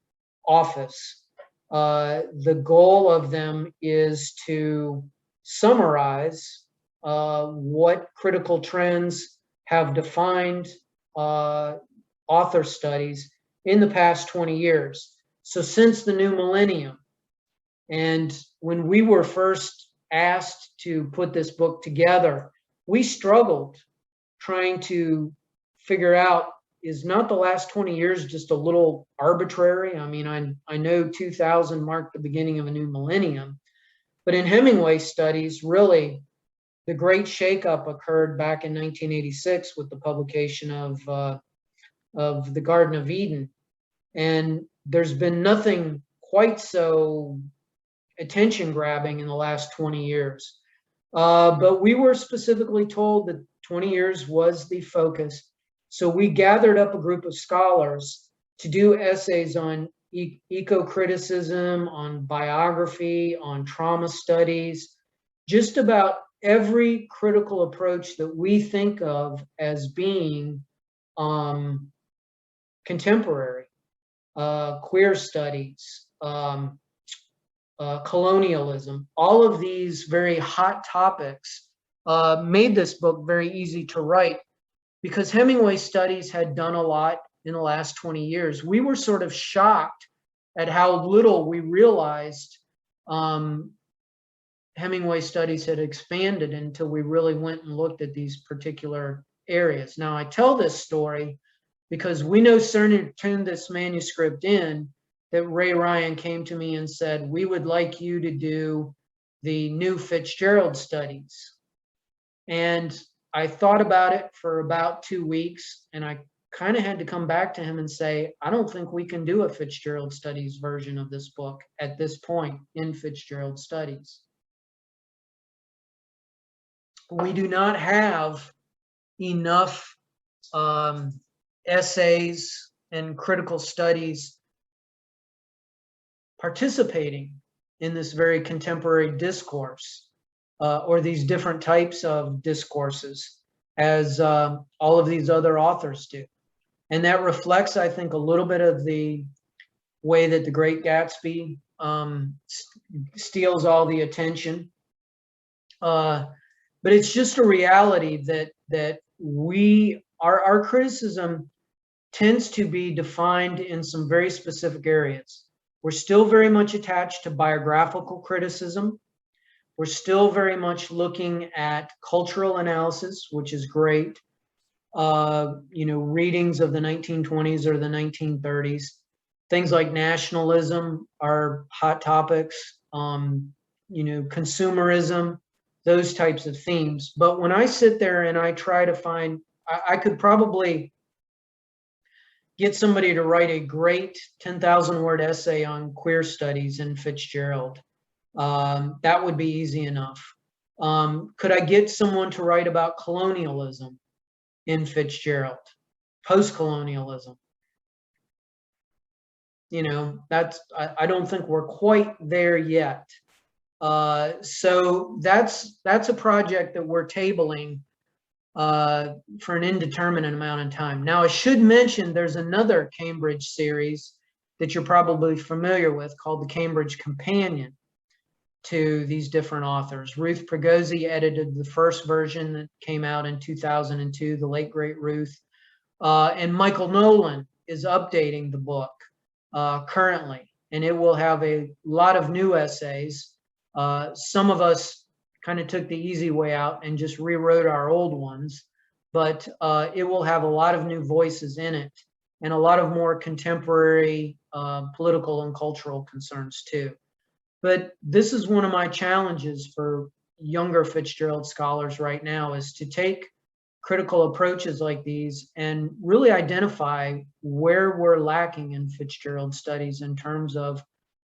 office. The goal of them is to summarize what critical trends have defined author studies in the past 20 years. So since the new millennium, and when we were first asked to put this book together, we struggled trying to figure out, is not the last 20 years just a little arbitrary? I mean, I know 2000 marked the beginning of a new millennium, but in Hemingway studies, really, the great shakeup occurred back in 1986 with the publication of The Garden of Eden. And there's been nothing quite so attention-grabbing in the last 20 years. But we were specifically told that 20 years was the focus. So we gathered up a group of scholars to do essays on eco-criticism, on biography, on trauma studies, just about every critical approach that we think of as being contemporary, queer studies, colonialism. All of these very hot topics made this book very easy to write, because Hemingway studies had done a lot in the last 20 years. We were sort of shocked at how little we realized Hemingway studies had expanded until we really went and looked at these particular areas. Now, I tell this story because we no sooner turned this manuscript in that Ray Ryan came to me and said, we would like you to do the new Fitzgerald studies. And I thought about it for about 2 weeks, and I kind of had to come back to him and say, I don't think we can do a Fitzgerald studies version of this book at this point in Fitzgerald studies. We do not have enough essays and critical studies participating in this very contemporary discourse, or these different types of discourses, as all of these other authors do. And that reflects, I think, a little bit of the way that The Great Gatsby steals all the attention. But it's just a reality that our criticism tends to be defined in some very specific areas. We're still very much attached to biographical criticism. We're still very much looking at cultural analysis, which is great. Readings of the 1920s or the 1930s. Things like nationalism are hot topics. Consumerism, those types of themes. But when I sit there and I try to find, I could probably get somebody to write a great 10,000 word essay on queer studies in Fitzgerald. That would be easy enough. Could I get someone to write about colonialism in Fitzgerald, post-colonialism? I don't think we're quite there yet. So that's a project that we're tabling for an indeterminate amount of time. Now, I should mention there's another Cambridge series that you're probably familiar with called the Cambridge Companion to these different authors. Ruth Pregozzi edited the first version that came out in 2002, the late great Ruth. And Michael Nolan is updating the book currently, and it will have a lot of new essays. Some of us kind of took the easy way out and just rewrote our old ones, but it will have a lot of new voices in it and a lot of more contemporary political and cultural concerns too. But this is one of my challenges for younger Fitzgerald scholars right now, is to take critical approaches like these and really identify where we're lacking in Fitzgerald studies in terms of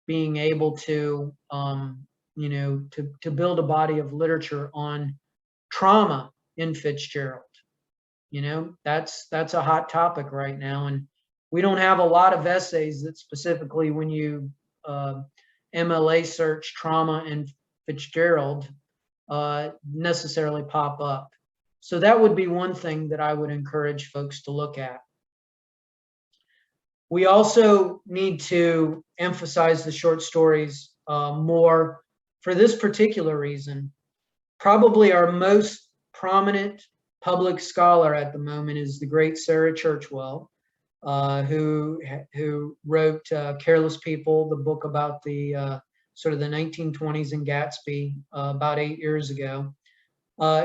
being able to to build a body of literature on trauma in Fitzgerald. That's a hot topic right now, and we don't have a lot of essays that specifically, when you MLA search trauma in Fitzgerald, necessarily pop up. So that would be one thing that I would encourage folks to look at. We also need to emphasize the short stories more for this particular reason. Probably our most prominent public scholar at the moment is the great Sarah Churchwell, who wrote Careless People, the book about the sort of the 1920s in Gatsby about 8 years ago.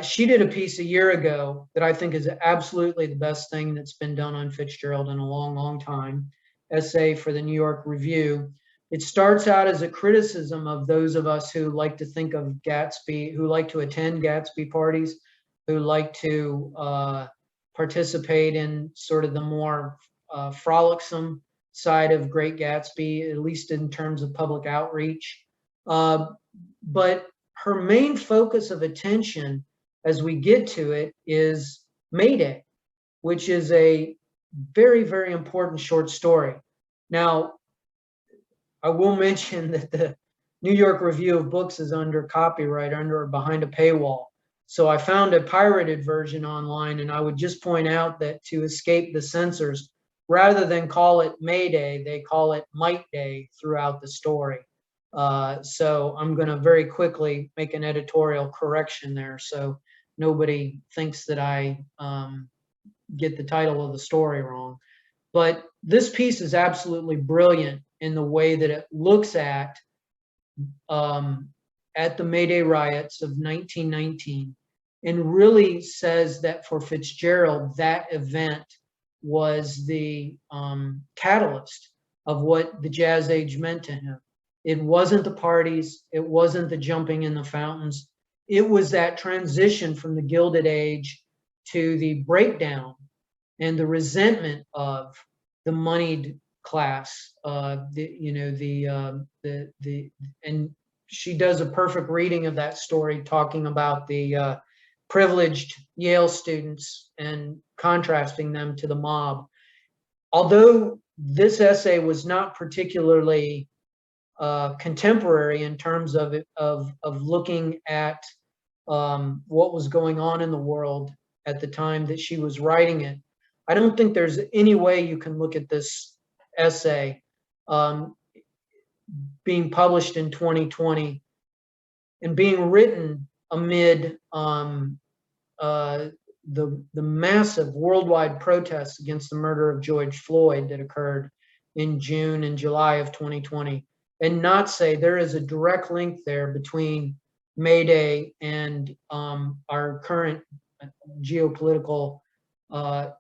She did a piece a year ago that I think is absolutely the best thing that's been done on Fitzgerald in a long, long time, essay for the New York Review. It starts out as a criticism of those of us who like to think of Gatsby, who like to attend Gatsby parties, who like to participate in sort of the more frolicsome side of Great Gatsby, at least in terms of public outreach. But her main focus of attention, as we get to it, is Mayday, which is a very, very important short story. Now, I will mention that the New York Review of Books is under copyright, behind a paywall. So I found a pirated version online, and I would just point out that to escape the censors, rather than call it Mayday, they call it Might Day throughout the story. So I'm going to very quickly make an editorial correction there, so nobody thinks that I get the title of the story wrong. But this piece is absolutely brilliant in the way that it looks at the Mayday riots of 1919, and really says that for Fitzgerald, that event was the catalyst of what the Jazz Age meant to him. It wasn't the parties, it wasn't the jumping in the fountains, it was that transition from the Gilded Age to the breakdown and the resentment of the moneyed class. And she does a perfect reading of that story, talking about the privileged Yale students and contrasting them to the mob. although this essay was not particularly contemporary in terms of looking at what was going on in the world at the time that she was writing it, I don't think there's any way you can look at this essay being published in 2020 and being written amid the massive worldwide protests against the murder of George Floyd that occurred in June and July of 2020, and not say there is a direct link there between May Day and our current geopolitical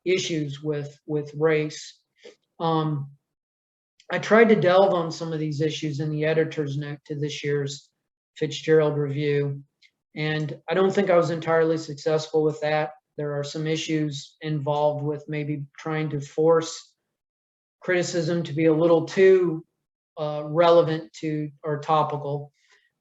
issues with race. I tried to delve on some of these issues in the editor's note to this year's Fitzgerald review, and I don't think I was entirely successful with that. There are some issues involved with maybe trying to force criticism to be a little too relevant to or topical,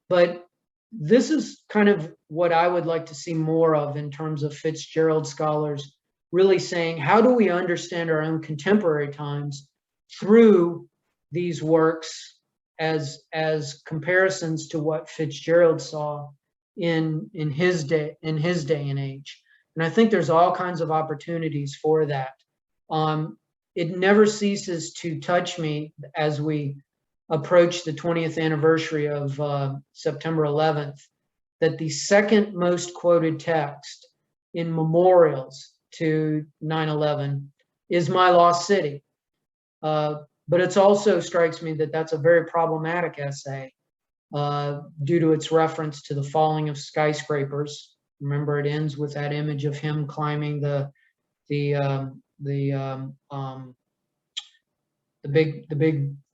but this is kind of what I would like to see more of in terms of Fitzgerald scholars really saying, how do we understand our own contemporary times through these works as comparisons to what Fitzgerald saw in his day and age. And I think there's all kinds of opportunities for that. It never ceases to touch me as we approach the 20th anniversary of September 11th, that the second most quoted text in memorials to 9/11 is My Lost City. But it also strikes me that that's a very problematic essay due to its reference to the falling of skyscrapers. Remember, it ends with that image of him climbing the big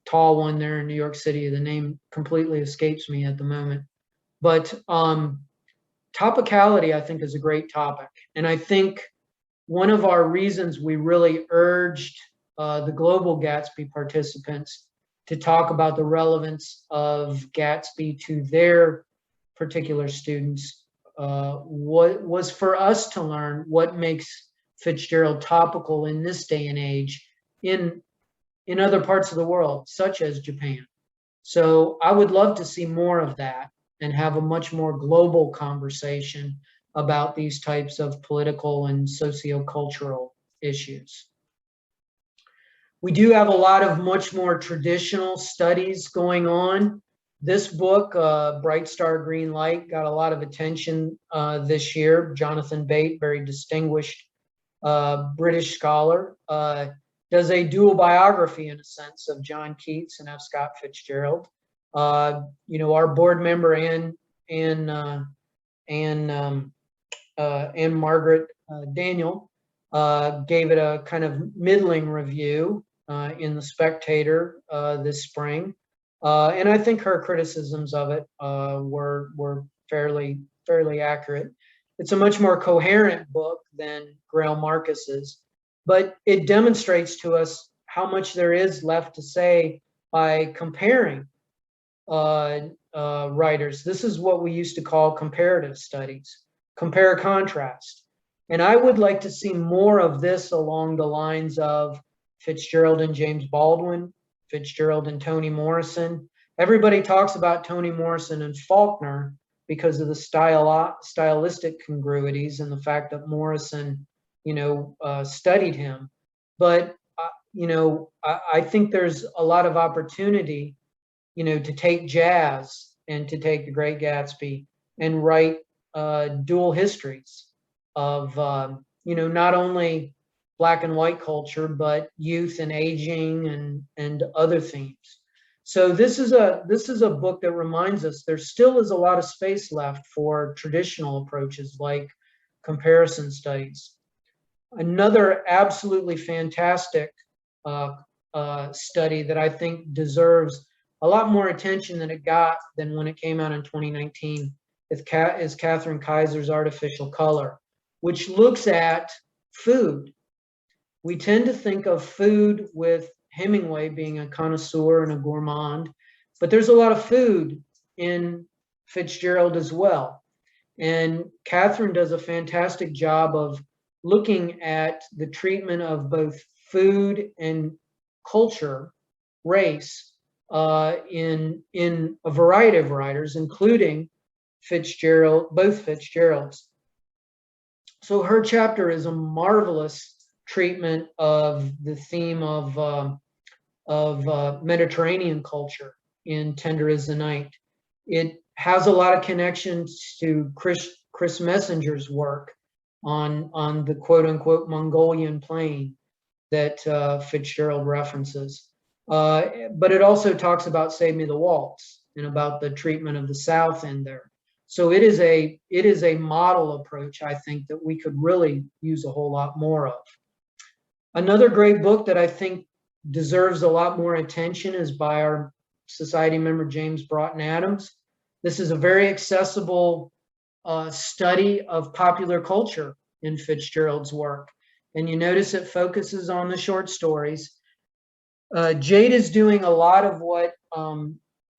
tall one there in New York City. The name completely escapes me at the moment. But topicality, I think, is a great topic. And I think one of our reasons we really urged the Global Gatsby participants to talk about the relevance of Gatsby to their particular students was for us to learn what makes Fitzgerald topical in this day and age in other parts of the world, such as Japan. So I would love to see more of that and have a much more global conversation about these types of political and sociocultural issues. We do have a lot of much more traditional studies going on. This book, Bright Star Green Light, got a lot of attention this year. Jonathan Bate, very distinguished British scholar, does a dual biography in a sense of John Keats and F. Scott Fitzgerald. Our board member Anne Margaret Daniel gave it a kind of middling review in the Spectator this spring, and I think her criticisms of it were fairly accurate. It's a much more coherent book than Grail Marcus's, but it demonstrates to us how much there is left to say by comparing writers. This is what we used to call comparative studies, compare contrast. And I would like to see more of this along the lines of Fitzgerald and James Baldwin, Fitzgerald and Toni Morrison. Everybody talks about Toni Morrison and Faulkner because of the stylistic congruities and the fact that Morrison, studied him. But, I think there's a lot of opportunity, to take jazz and to take The Great Gatsby and write dual histories of, not only Black and white culture, but youth and aging and other themes. So this is a book that reminds us there still is a lot of space left for traditional approaches like comparison studies. Another absolutely fantastic study that I think deserves a lot more attention than it got than when it came out in 2019 is Catherine Kaiser's Artificial Color, which looks at food. We tend to think of food with Hemingway being a connoisseur and a gourmand, but there's a lot of food in Fitzgerald as well. And Catherine does a fantastic job of looking at the treatment of both food and culture, race, in a variety of writers, including Fitzgerald, both Fitzgeralds. So her chapter is a marvelous treatment of the theme of Mediterranean culture in Tender as the Night. It has a lot of connections to Chris Messenger's work on the quote unquote Mongolian plain that Fitzgerald references. But it also talks about Save Me the Waltz and about the treatment of the South in there. So it is a model approach, I think, that we could really use a whole lot more of. Another great book that I think deserves a lot more attention is by our society member, James Broughton Adams. This is a very accessible study of popular culture in Fitzgerald's work. And you notice it focuses on the short stories. Jade is doing a lot of what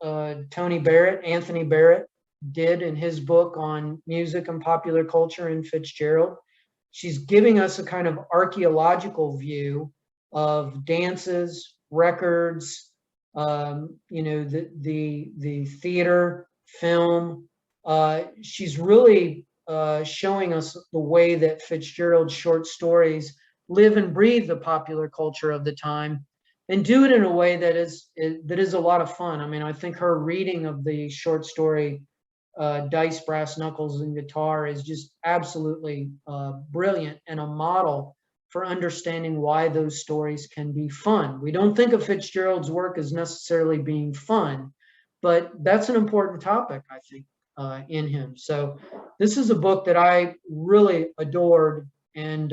Anthony Barrett did in his book on music and popular culture in Fitzgerald. She's giving us a kind of archaeological view of dances, records, the theater, film. She's really showing us the way that Fitzgerald's short stories live and breathe the popular culture of the time, and do it in a way that is a lot of fun. I mean, I think her reading of the short story Dice, Brass Knuckles, and Guitar is just absolutely brilliant, and a model for understanding why those stories can be fun. We don't think of Fitzgerald's work as necessarily being fun, but that's an important topic, I think, in him. So this is a book that I really adored, and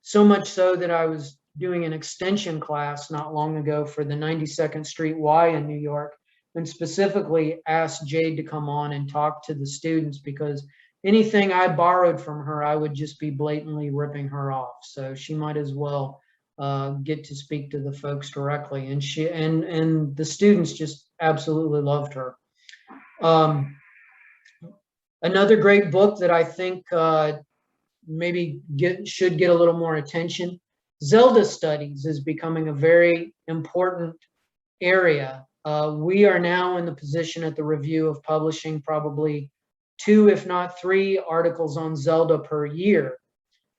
so much so that I was doing an extension class not long ago for the 92nd Street Y in New York, and specifically asked Jade to come on and talk to the students, because anything I borrowed from her, I would just be blatantly ripping her off. So she might as well get to speak to the folks directly. And and the students just absolutely loved her. Another great book that I think maybe should get a little more attention, Zelda studies is becoming a very important area. We are now in the position at the Review of publishing probably 2, if not 3 articles on Zelda per year.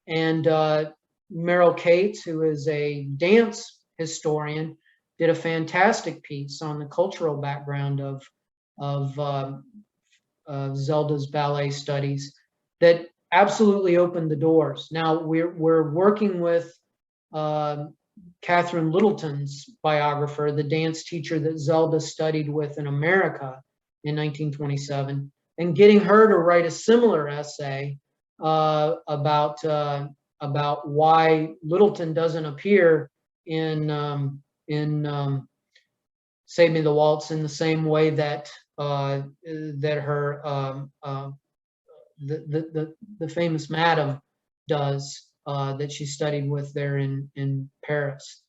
And Meryl Cates, who is a dance historian, did a fantastic piece on the cultural background of Zelda's ballet studies that absolutely opened the doors. Now we're working with Catherine Littleton's biographer, the dance teacher that Zelda studied with in America in 1927, and getting her to write a similar essay about why Littleton doesn't appear in Save Me the Waltz in the same way that that her the famous Madame does, that she studied with there in Paris.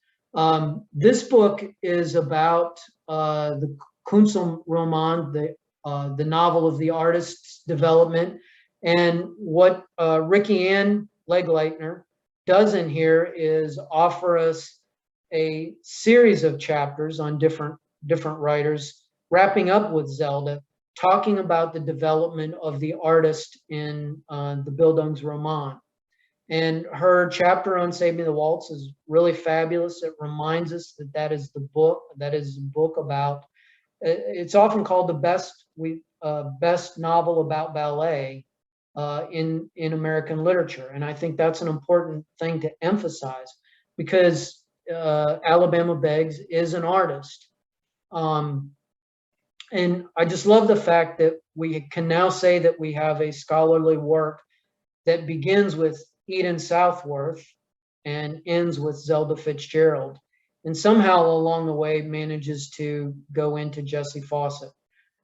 This book is about the Kunstroman, the novel of the artist's development, and what Ricky Ann Legleitner does in here is offer us a series of chapters on different writers, wrapping up with Zelda, talking about the development of the artist in the Bildungsroman. And her chapter on Save Me the Waltz is really fabulous. It reminds us that that is the book about, it's often called the best novel about ballet in American literature. And I think that's an important thing to emphasize, because Alabama Beggs is an artist. And I just love the fact that we can now say that we have a scholarly work that begins with Eden Southworth and ends with Zelda Fitzgerald, and somehow along the way manages to go into Jessie Fawcett.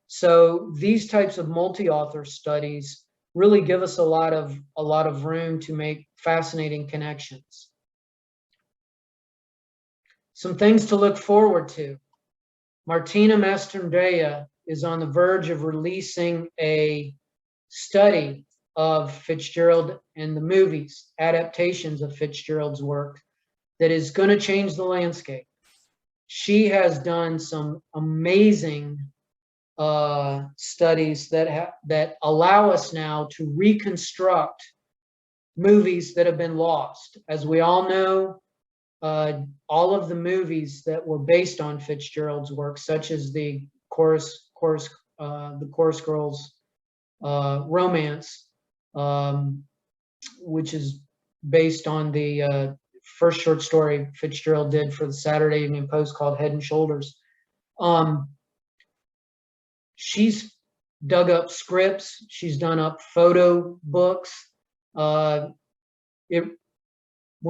So these types of multi-author studies really give us a lot of room to make fascinating connections. Some things to look forward to. Martina Mastrandrea is on the verge of releasing a study of Fitzgerald and the movies, adaptations of Fitzgerald's work. that is going to change the landscape. She has done some amazing studies that allow us now to reconstruct movies that have been lost. As we all know, all of the movies that were based on Fitzgerald's work, such as the Chorus Girls romance, which is based on the first short story Fitzgerald did for the Saturday Evening Post called Head and Shoulders. She's dug up scripts. She's done up photo books. When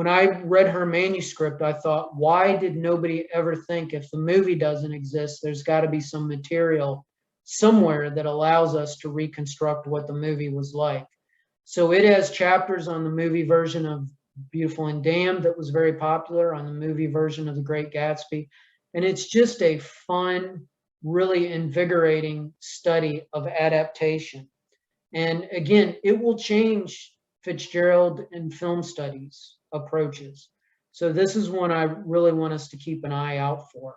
I read her manuscript, I thought, why did nobody ever think, if the movie doesn't exist, there's got to be some material somewhere that allows us to reconstruct what the movie was like. So it has chapters on the movie version of Beautiful and Damned that was very popular, on the movie version of The Great Gatsby. And it's just a fun, really invigorating study of adaptation. And again, it will change Fitzgerald and film studies approaches. So this is one I really want us to keep an eye out for.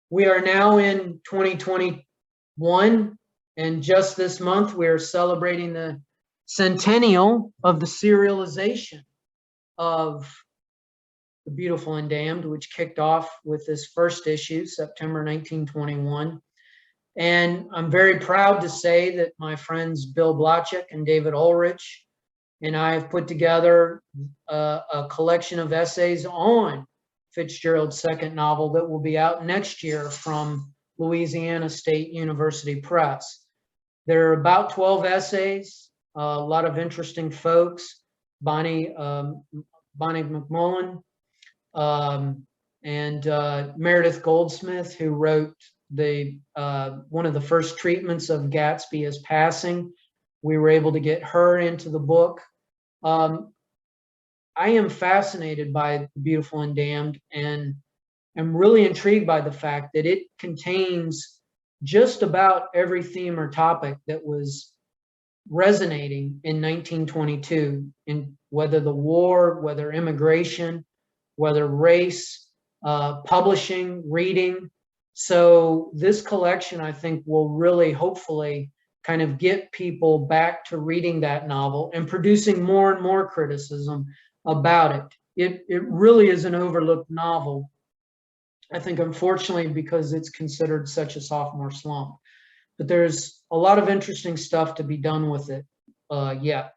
We are now in 2021, and just this month we are celebrating the centennial of the serialization of The Beautiful and Damned, which kicked off with this first issue, September 1921. And I'm very proud to say that my friends Bill Blachik and David Ulrich and I have put together a collection of essays on Fitzgerald's second novel that will be out next year from Louisiana State University Press. There are about 12 essays, a lot of interesting folks, Bonnie McMullen, and Meredith Goldsmith, who wrote one of the first treatments of Gatsby as passing. We were able to get her into the book. I am fascinated by The Beautiful and Damned, and I'm really intrigued by the fact that it contains just about every theme or topic that was resonating in 1922, in whether the war, whether immigration, whether race, publishing, reading. So this collection, I think, will really hopefully kind of get people back to reading that novel and producing more and more criticism about it. It really is an overlooked novel, I think, unfortunately, because it's considered such a sophomore slump. But there's a lot of interesting stuff to be done with it yet.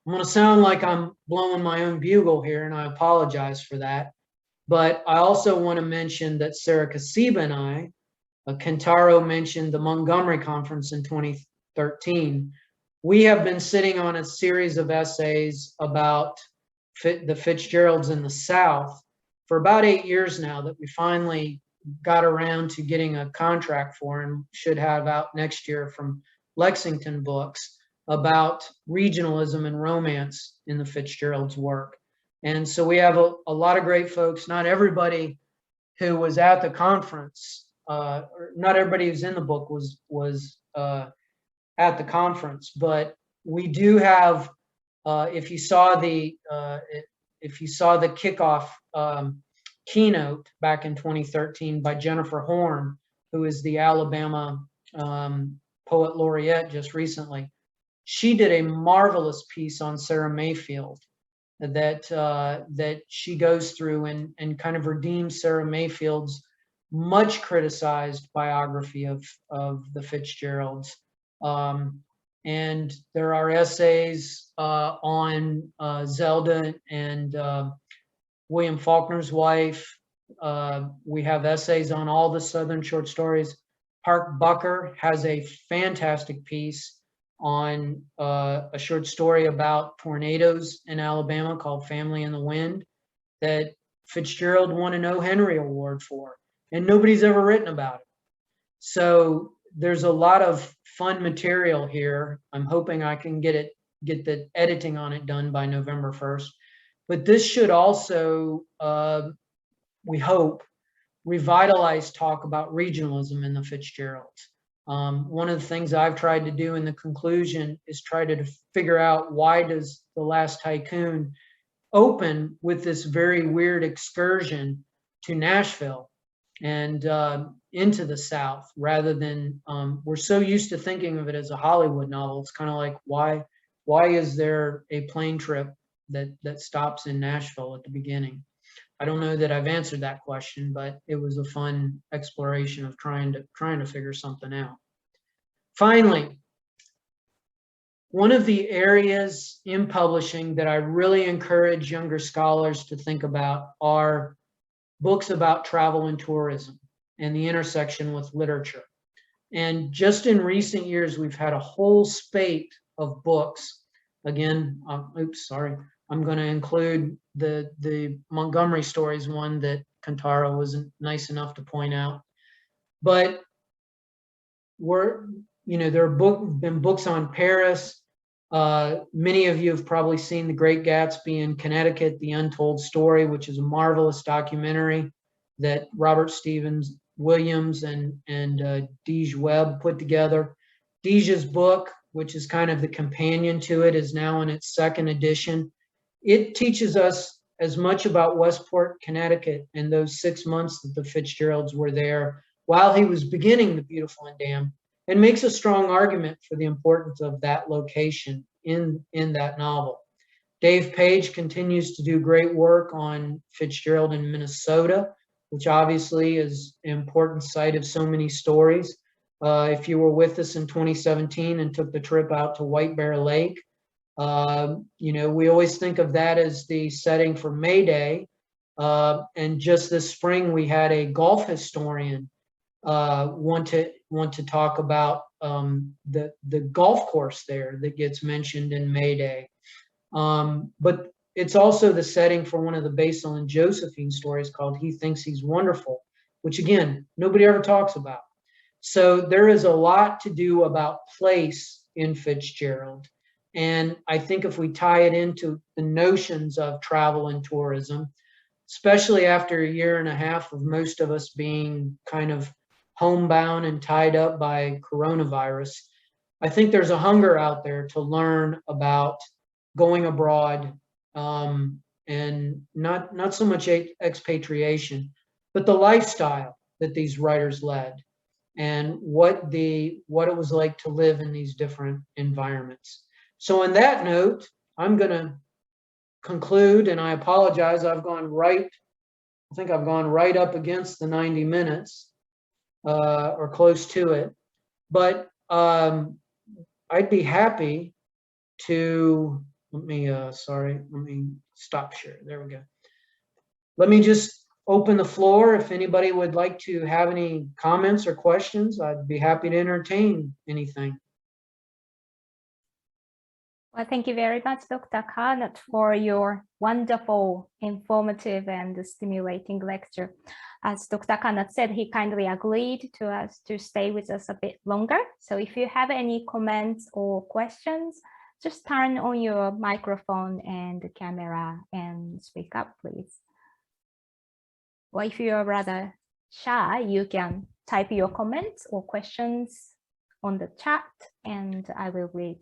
I'm going to sound like I'm blowing my own bugle here, and I apologize for that. But I also want to mention that Sarah Kasiba and I, Kentaro mentioned the Montgomery Conference in 2013. We have been sitting on a series of essays about the Fitzgeralds in the South for about 8 years now that we finally got around to getting a contract for and should have out next year from Lexington Books about regionalism and romance in the Fitzgerald's work. And so we have a lot of great folks. Not everybody who was at the conference, not everybody who's in the book was at the conference, but we do have. If you saw the kickoff keynote back in 2013 by Jennifer Horn, who is the Alabama poet laureate just recently, she did a marvelous piece on Sarah Mayfield that she goes through and kind of redeems Sarah Mayfield's much criticized biography of the Fitzgeralds. And there are essays on Zelda and William Faulkner's wife. We have essays on all the Southern short stories. Park Bucker has a fantastic piece on a short story about tornadoes in Alabama called Family in the Wind that Fitzgerald won an O. Henry Award for, and nobody's ever written about it. So there's a lot of fun material here. I'm hoping I can get the editing on it done by November 1st. But this should also, we hope, revitalize talk about regionalism in the Fitzgeralds. One of the things I've tried to do in the conclusion is try to figure out, why does The Last Tycoon open with this very weird excursion to Nashville and into the South, rather than, we're so used to thinking of it as a Hollywood novel. It's kind of like, why is there a plane trip that stops in Nashville at the beginning? I don't know that I've answered that question, but it was a fun exploration of trying to figure something out. Finally, one of the areas in publishing that I really encourage younger scholars to think about are books about travel and tourism and the intersection with literature. And just in recent years, we've had a whole spate of books. Again, I'm going to include the Montgomery stories one that Kantaro was nice enough to point out. But there have been books on Paris. Many of you have probably seen The Great Gatsby in Connecticut, The Untold Story, which is a marvelous documentary that Robert Stevens Williams and Deej Webb put together. Deej's book, which is kind of the companion to it, is now in its second edition. It teaches us as much about Westport, Connecticut, and those 6 months that the Fitzgeralds were there while he was beginning The Beautiful and Damned, and makes a strong argument for the importance of that location in that novel. Dave Page continues to do great work on Fitzgerald in Minnesota, which obviously is an important site of so many stories. If you were with us in 2017 and took the trip out to White Bear Lake, we always think of that as the setting for May Day. And just this spring, we had a golf historian want to talk about the golf course there that gets mentioned in May Day. But it's also the setting for one of the Basil and Josephine stories called He Thinks He's Wonderful, which again, nobody ever talks about. So there is a lot to do about place in Fitzgerald. And I think if we tie it into the notions of travel and tourism, especially after a year and a half of most of us being kind of homebound and tied up by coronavirus, I think there's a hunger out there to learn about going abroad, and not so much expatriation, but the lifestyle that these writers led and what it was like to live in these different environments. So on that note, I'm going to conclude, and I apologize. I think I've gone right up against the 90 minutes or close to it. But I'd be happy to, let me stop share. There we go. Let me just open the floor. If anybody would like to have any comments or questions, I'd be happy to entertain anything. Well, thank you very much, Dr. Curnutt, for your wonderful, informative, and stimulating lecture. As Dr. Curnutt said, he kindly agreed to us to stay with us a bit longer. So if you have any comments or questions, just turn on your microphone and the camera and speak up, please. Or if you're rather shy, you can type your comments or questions on the chat, and I will read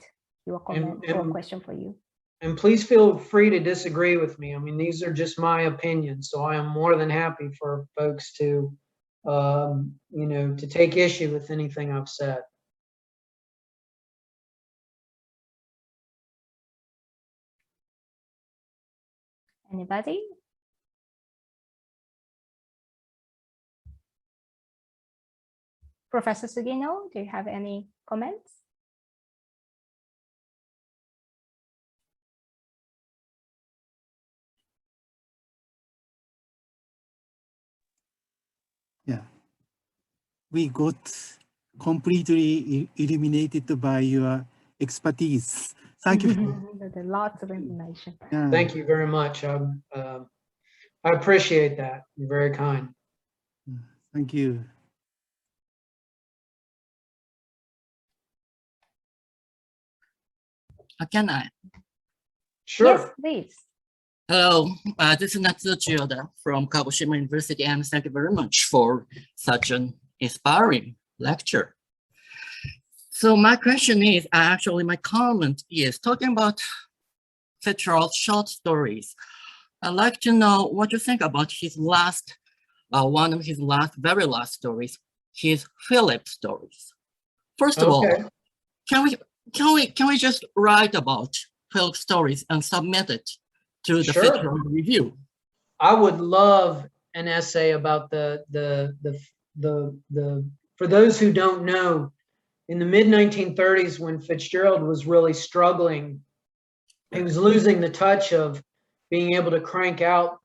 your comment or question for you. And please feel free to disagree with me. I mean, these are just my opinions, so I am more than happy for folks to, to take issue with anything I've said. Anybody? Professor Sugino, do you have any comments? Yeah, we got completely illuminated by your expertise. Thank you. There's lots of information. Yeah. Thank you very much. I appreciate that. You're very kind. Thank you. Can I? Sure. Yes, please. Hello, this is Fitzgerald from Kagoshima University, and thank you very much for such an inspiring lecture. So my question is, actually my comment is talking about Fitzgerald's short stories. I'd like to know what you think about his last, one of his very last stories, his Philip stories. First of all, can we just write about Philip stories and submit it to the Sure. Fitzgerald review? I would love an essay about for those who don't know, in the mid 1930s, when Fitzgerald was really struggling, he was losing the touch of being able to crank out,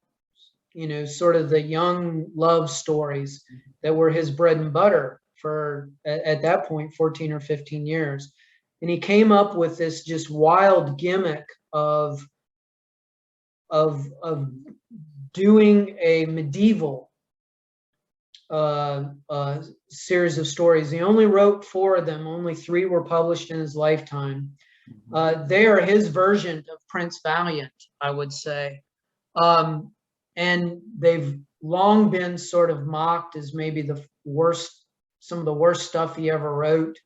sort of the young love stories that were his bread and butter for, at that point, 14 or 15 years. And he came up with this just wild gimmick of doing a medieval series of stories. He only wrote 4 of them. Only 3 were published in his lifetime. They are his version of Prince Valiant, I would say. And they've long been sort of mocked as maybe some of the worst stuff he ever wrote.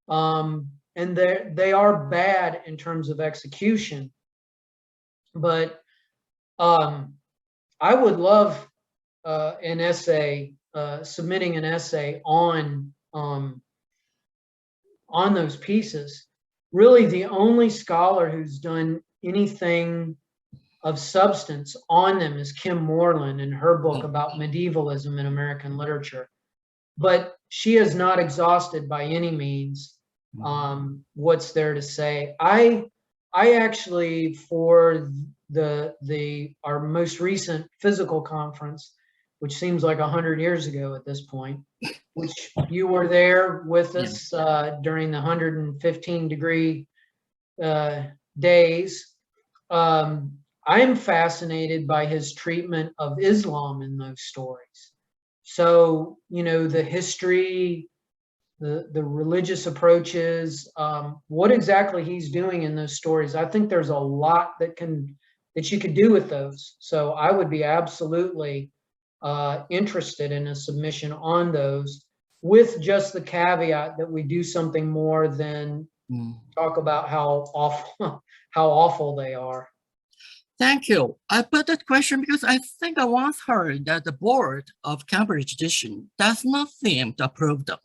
And they are bad in terms of execution. But I would love an essay, submitting an essay on those pieces. Really, the only scholar who's done anything of substance on them is Kim Moreland in her book about medievalism in American literature. But she is not exhausted by any means what's there to say. I actually, for our most recent physical conference, which seems like 100 years ago at this point, which you were there with us during the 115-degree days. I am fascinated by his treatment of Islam in those stories. So, the history, the religious approaches, what exactly he's doing in those stories. I think there's a lot that you could do with those. So I would be absolutely interested in a submission on those, with just the caveat that we do something more than talk about how awful they are. Thank you. I put that question because I think I once heard that the board of Cambridge Edition does not seem to approve them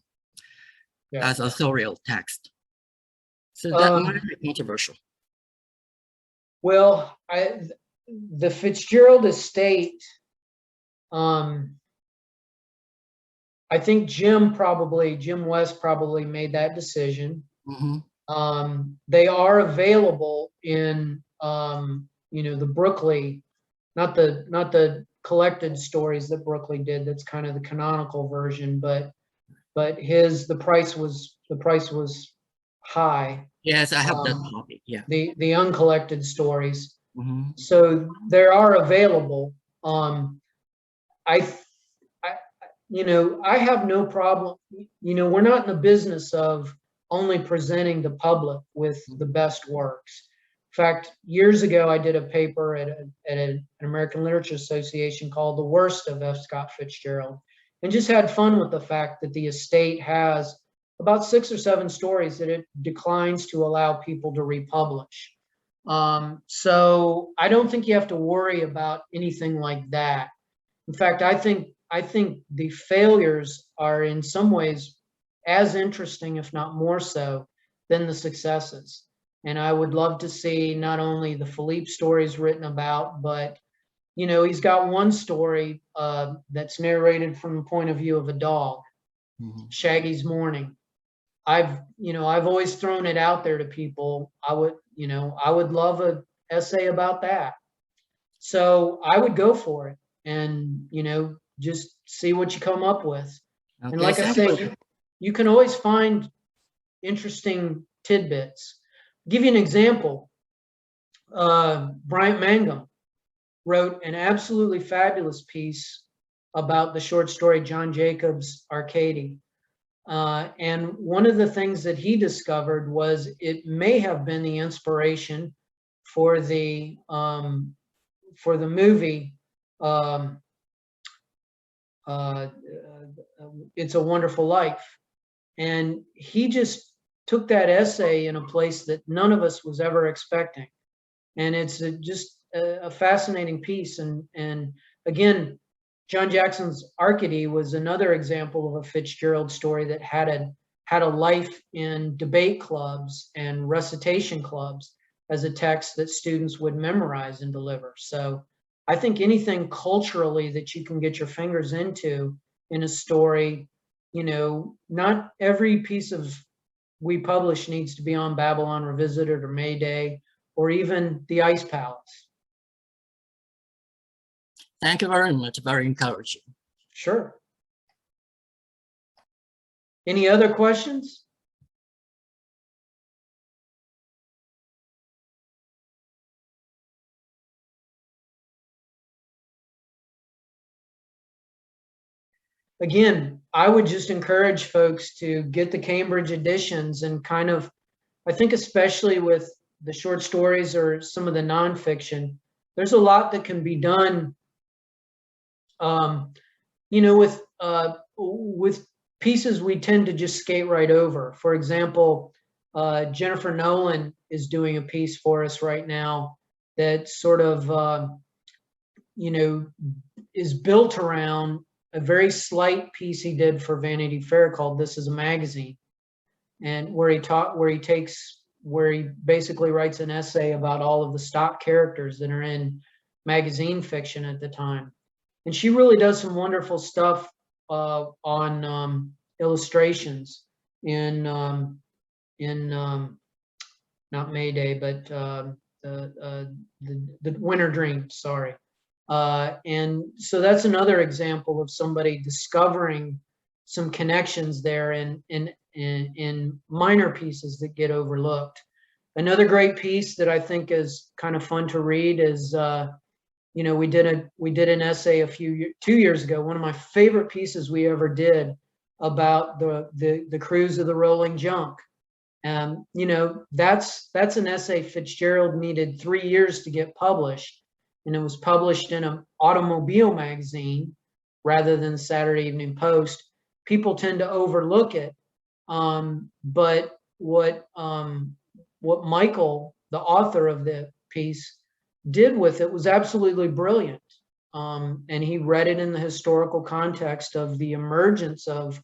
as authorial text. So that might be controversial. Well, the Fitzgerald estate, I think Jim West probably made that decision. They are available in the Brookley, not the collected stories that Brookley did. That's kind of the canonical version, but the price was high. Yes, I have that copy. Yeah. The uncollected stories. So they are available. I have no problem. We're not in the business of only presenting the public with the best works. In fact, years ago, I did a paper at an American Literature Association called "The Worst of F. Scott Fitzgerald," and just had fun with the fact that the estate has about 6 or 7 stories that it declines to allow people to republish. So I don't think you have to worry about anything like that. In fact, I think the failures are in some ways as interesting, if not more so, than the successes. And I would love to see not only the Philippe stories written about, but he's got one story that's narrated from the point of view of a dog, Shaggy's Morning. I've always thrown it out there to people. I would love an essay about that. So I would go for it, and just see what you come up with. Okay, and like I say, you can always find interesting tidbits. I'll give you an example. Bryant Mangum wrote an absolutely fabulous piece about the short story John Jacob's Arcady. And one of the things that he discovered was it may have been the inspiration for the movie It's a Wonderful Life. And he just took that essay in a place that none of us was ever expecting. And it's just a fascinating piece. And again, John Jackson's Arcady was another example of a Fitzgerald story that had a life in debate clubs and recitation clubs as a text that students would memorize and deliver. So I think anything culturally that you can get your fingers into in a story, you know, not every piece of we publish needs to be on Babylon Revisited or Mayday or even the Ice Palace. Thank you very much. Very encouraging. Sure. Any other questions? Again, I would just encourage folks to get the Cambridge editions and kind of, I think especially with the short stories or some of the nonfiction, there's a lot that can be done, you know, with pieces we tend to just skate right over. For example, Jennifer Nolan is doing a piece for us right now that sort of, you know, is built around a very slight piece he did for Vanity Fair called "This Is a Magazine," and where he basically writes an essay about all of the stock characters that are in magazine fiction at the time. And she really does some wonderful stuff on illustrations in not Mayday, but the Winter Dream. Sorry. And so that's another example of somebody discovering some connections there in minor pieces that get overlooked. Another great piece that I think is kind of fun to read is, you know, we did an essay 2 years ago, one of my favorite pieces we ever did about the cruise of the Rolling Junk. You know, that's an essay Fitzgerald needed 3 years to get published. And it was published in an automobile magazine rather than Saturday Evening Post. People tend to overlook it, but what Michael, the author of the piece, did with it was absolutely brilliant. And he read it in the historical context of the emergence of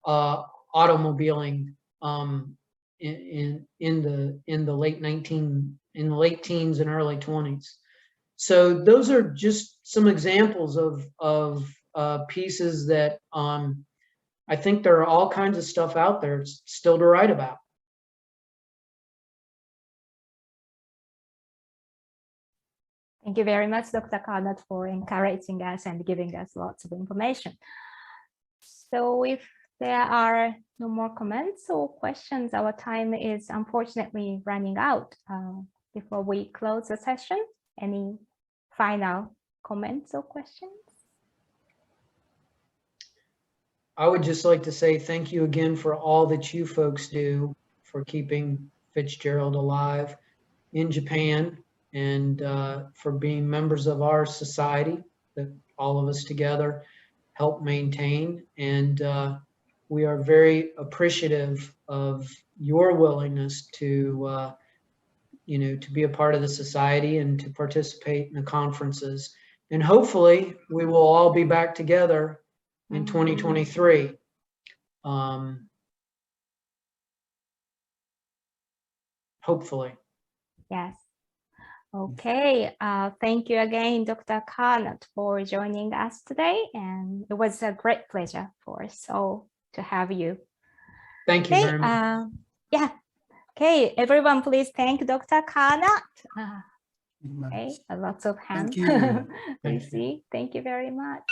automobiling in the late teens and early 20s. So those are just some examples of pieces that I think there are all kinds of stuff out there still to write about. Thank you very much, Dr. Curnutt, for encouraging us and giving us lots of information. So if there are no more comments or questions, our time is unfortunately running out. Before we close the session, any final comments or questions? I would just like to say thank you again for all that you folks do for keeping Fitzgerald alive in Japan, and for being members of our society that all of us together help maintain. And we are very appreciative of your willingness to you know, to be a part of the society and to participate in the conferences. And hopefully we will all be back together in 2023. Hopefully. Yes. Okay. Thank you again, Dr. Curnutt, for joining us today. And it was a great pleasure for us all to have you. Thank you very much. Yeah. Okay, everyone, please thank Dr. Curnutt. Okay, lots of hands. Thank you. We see. Thank you very much.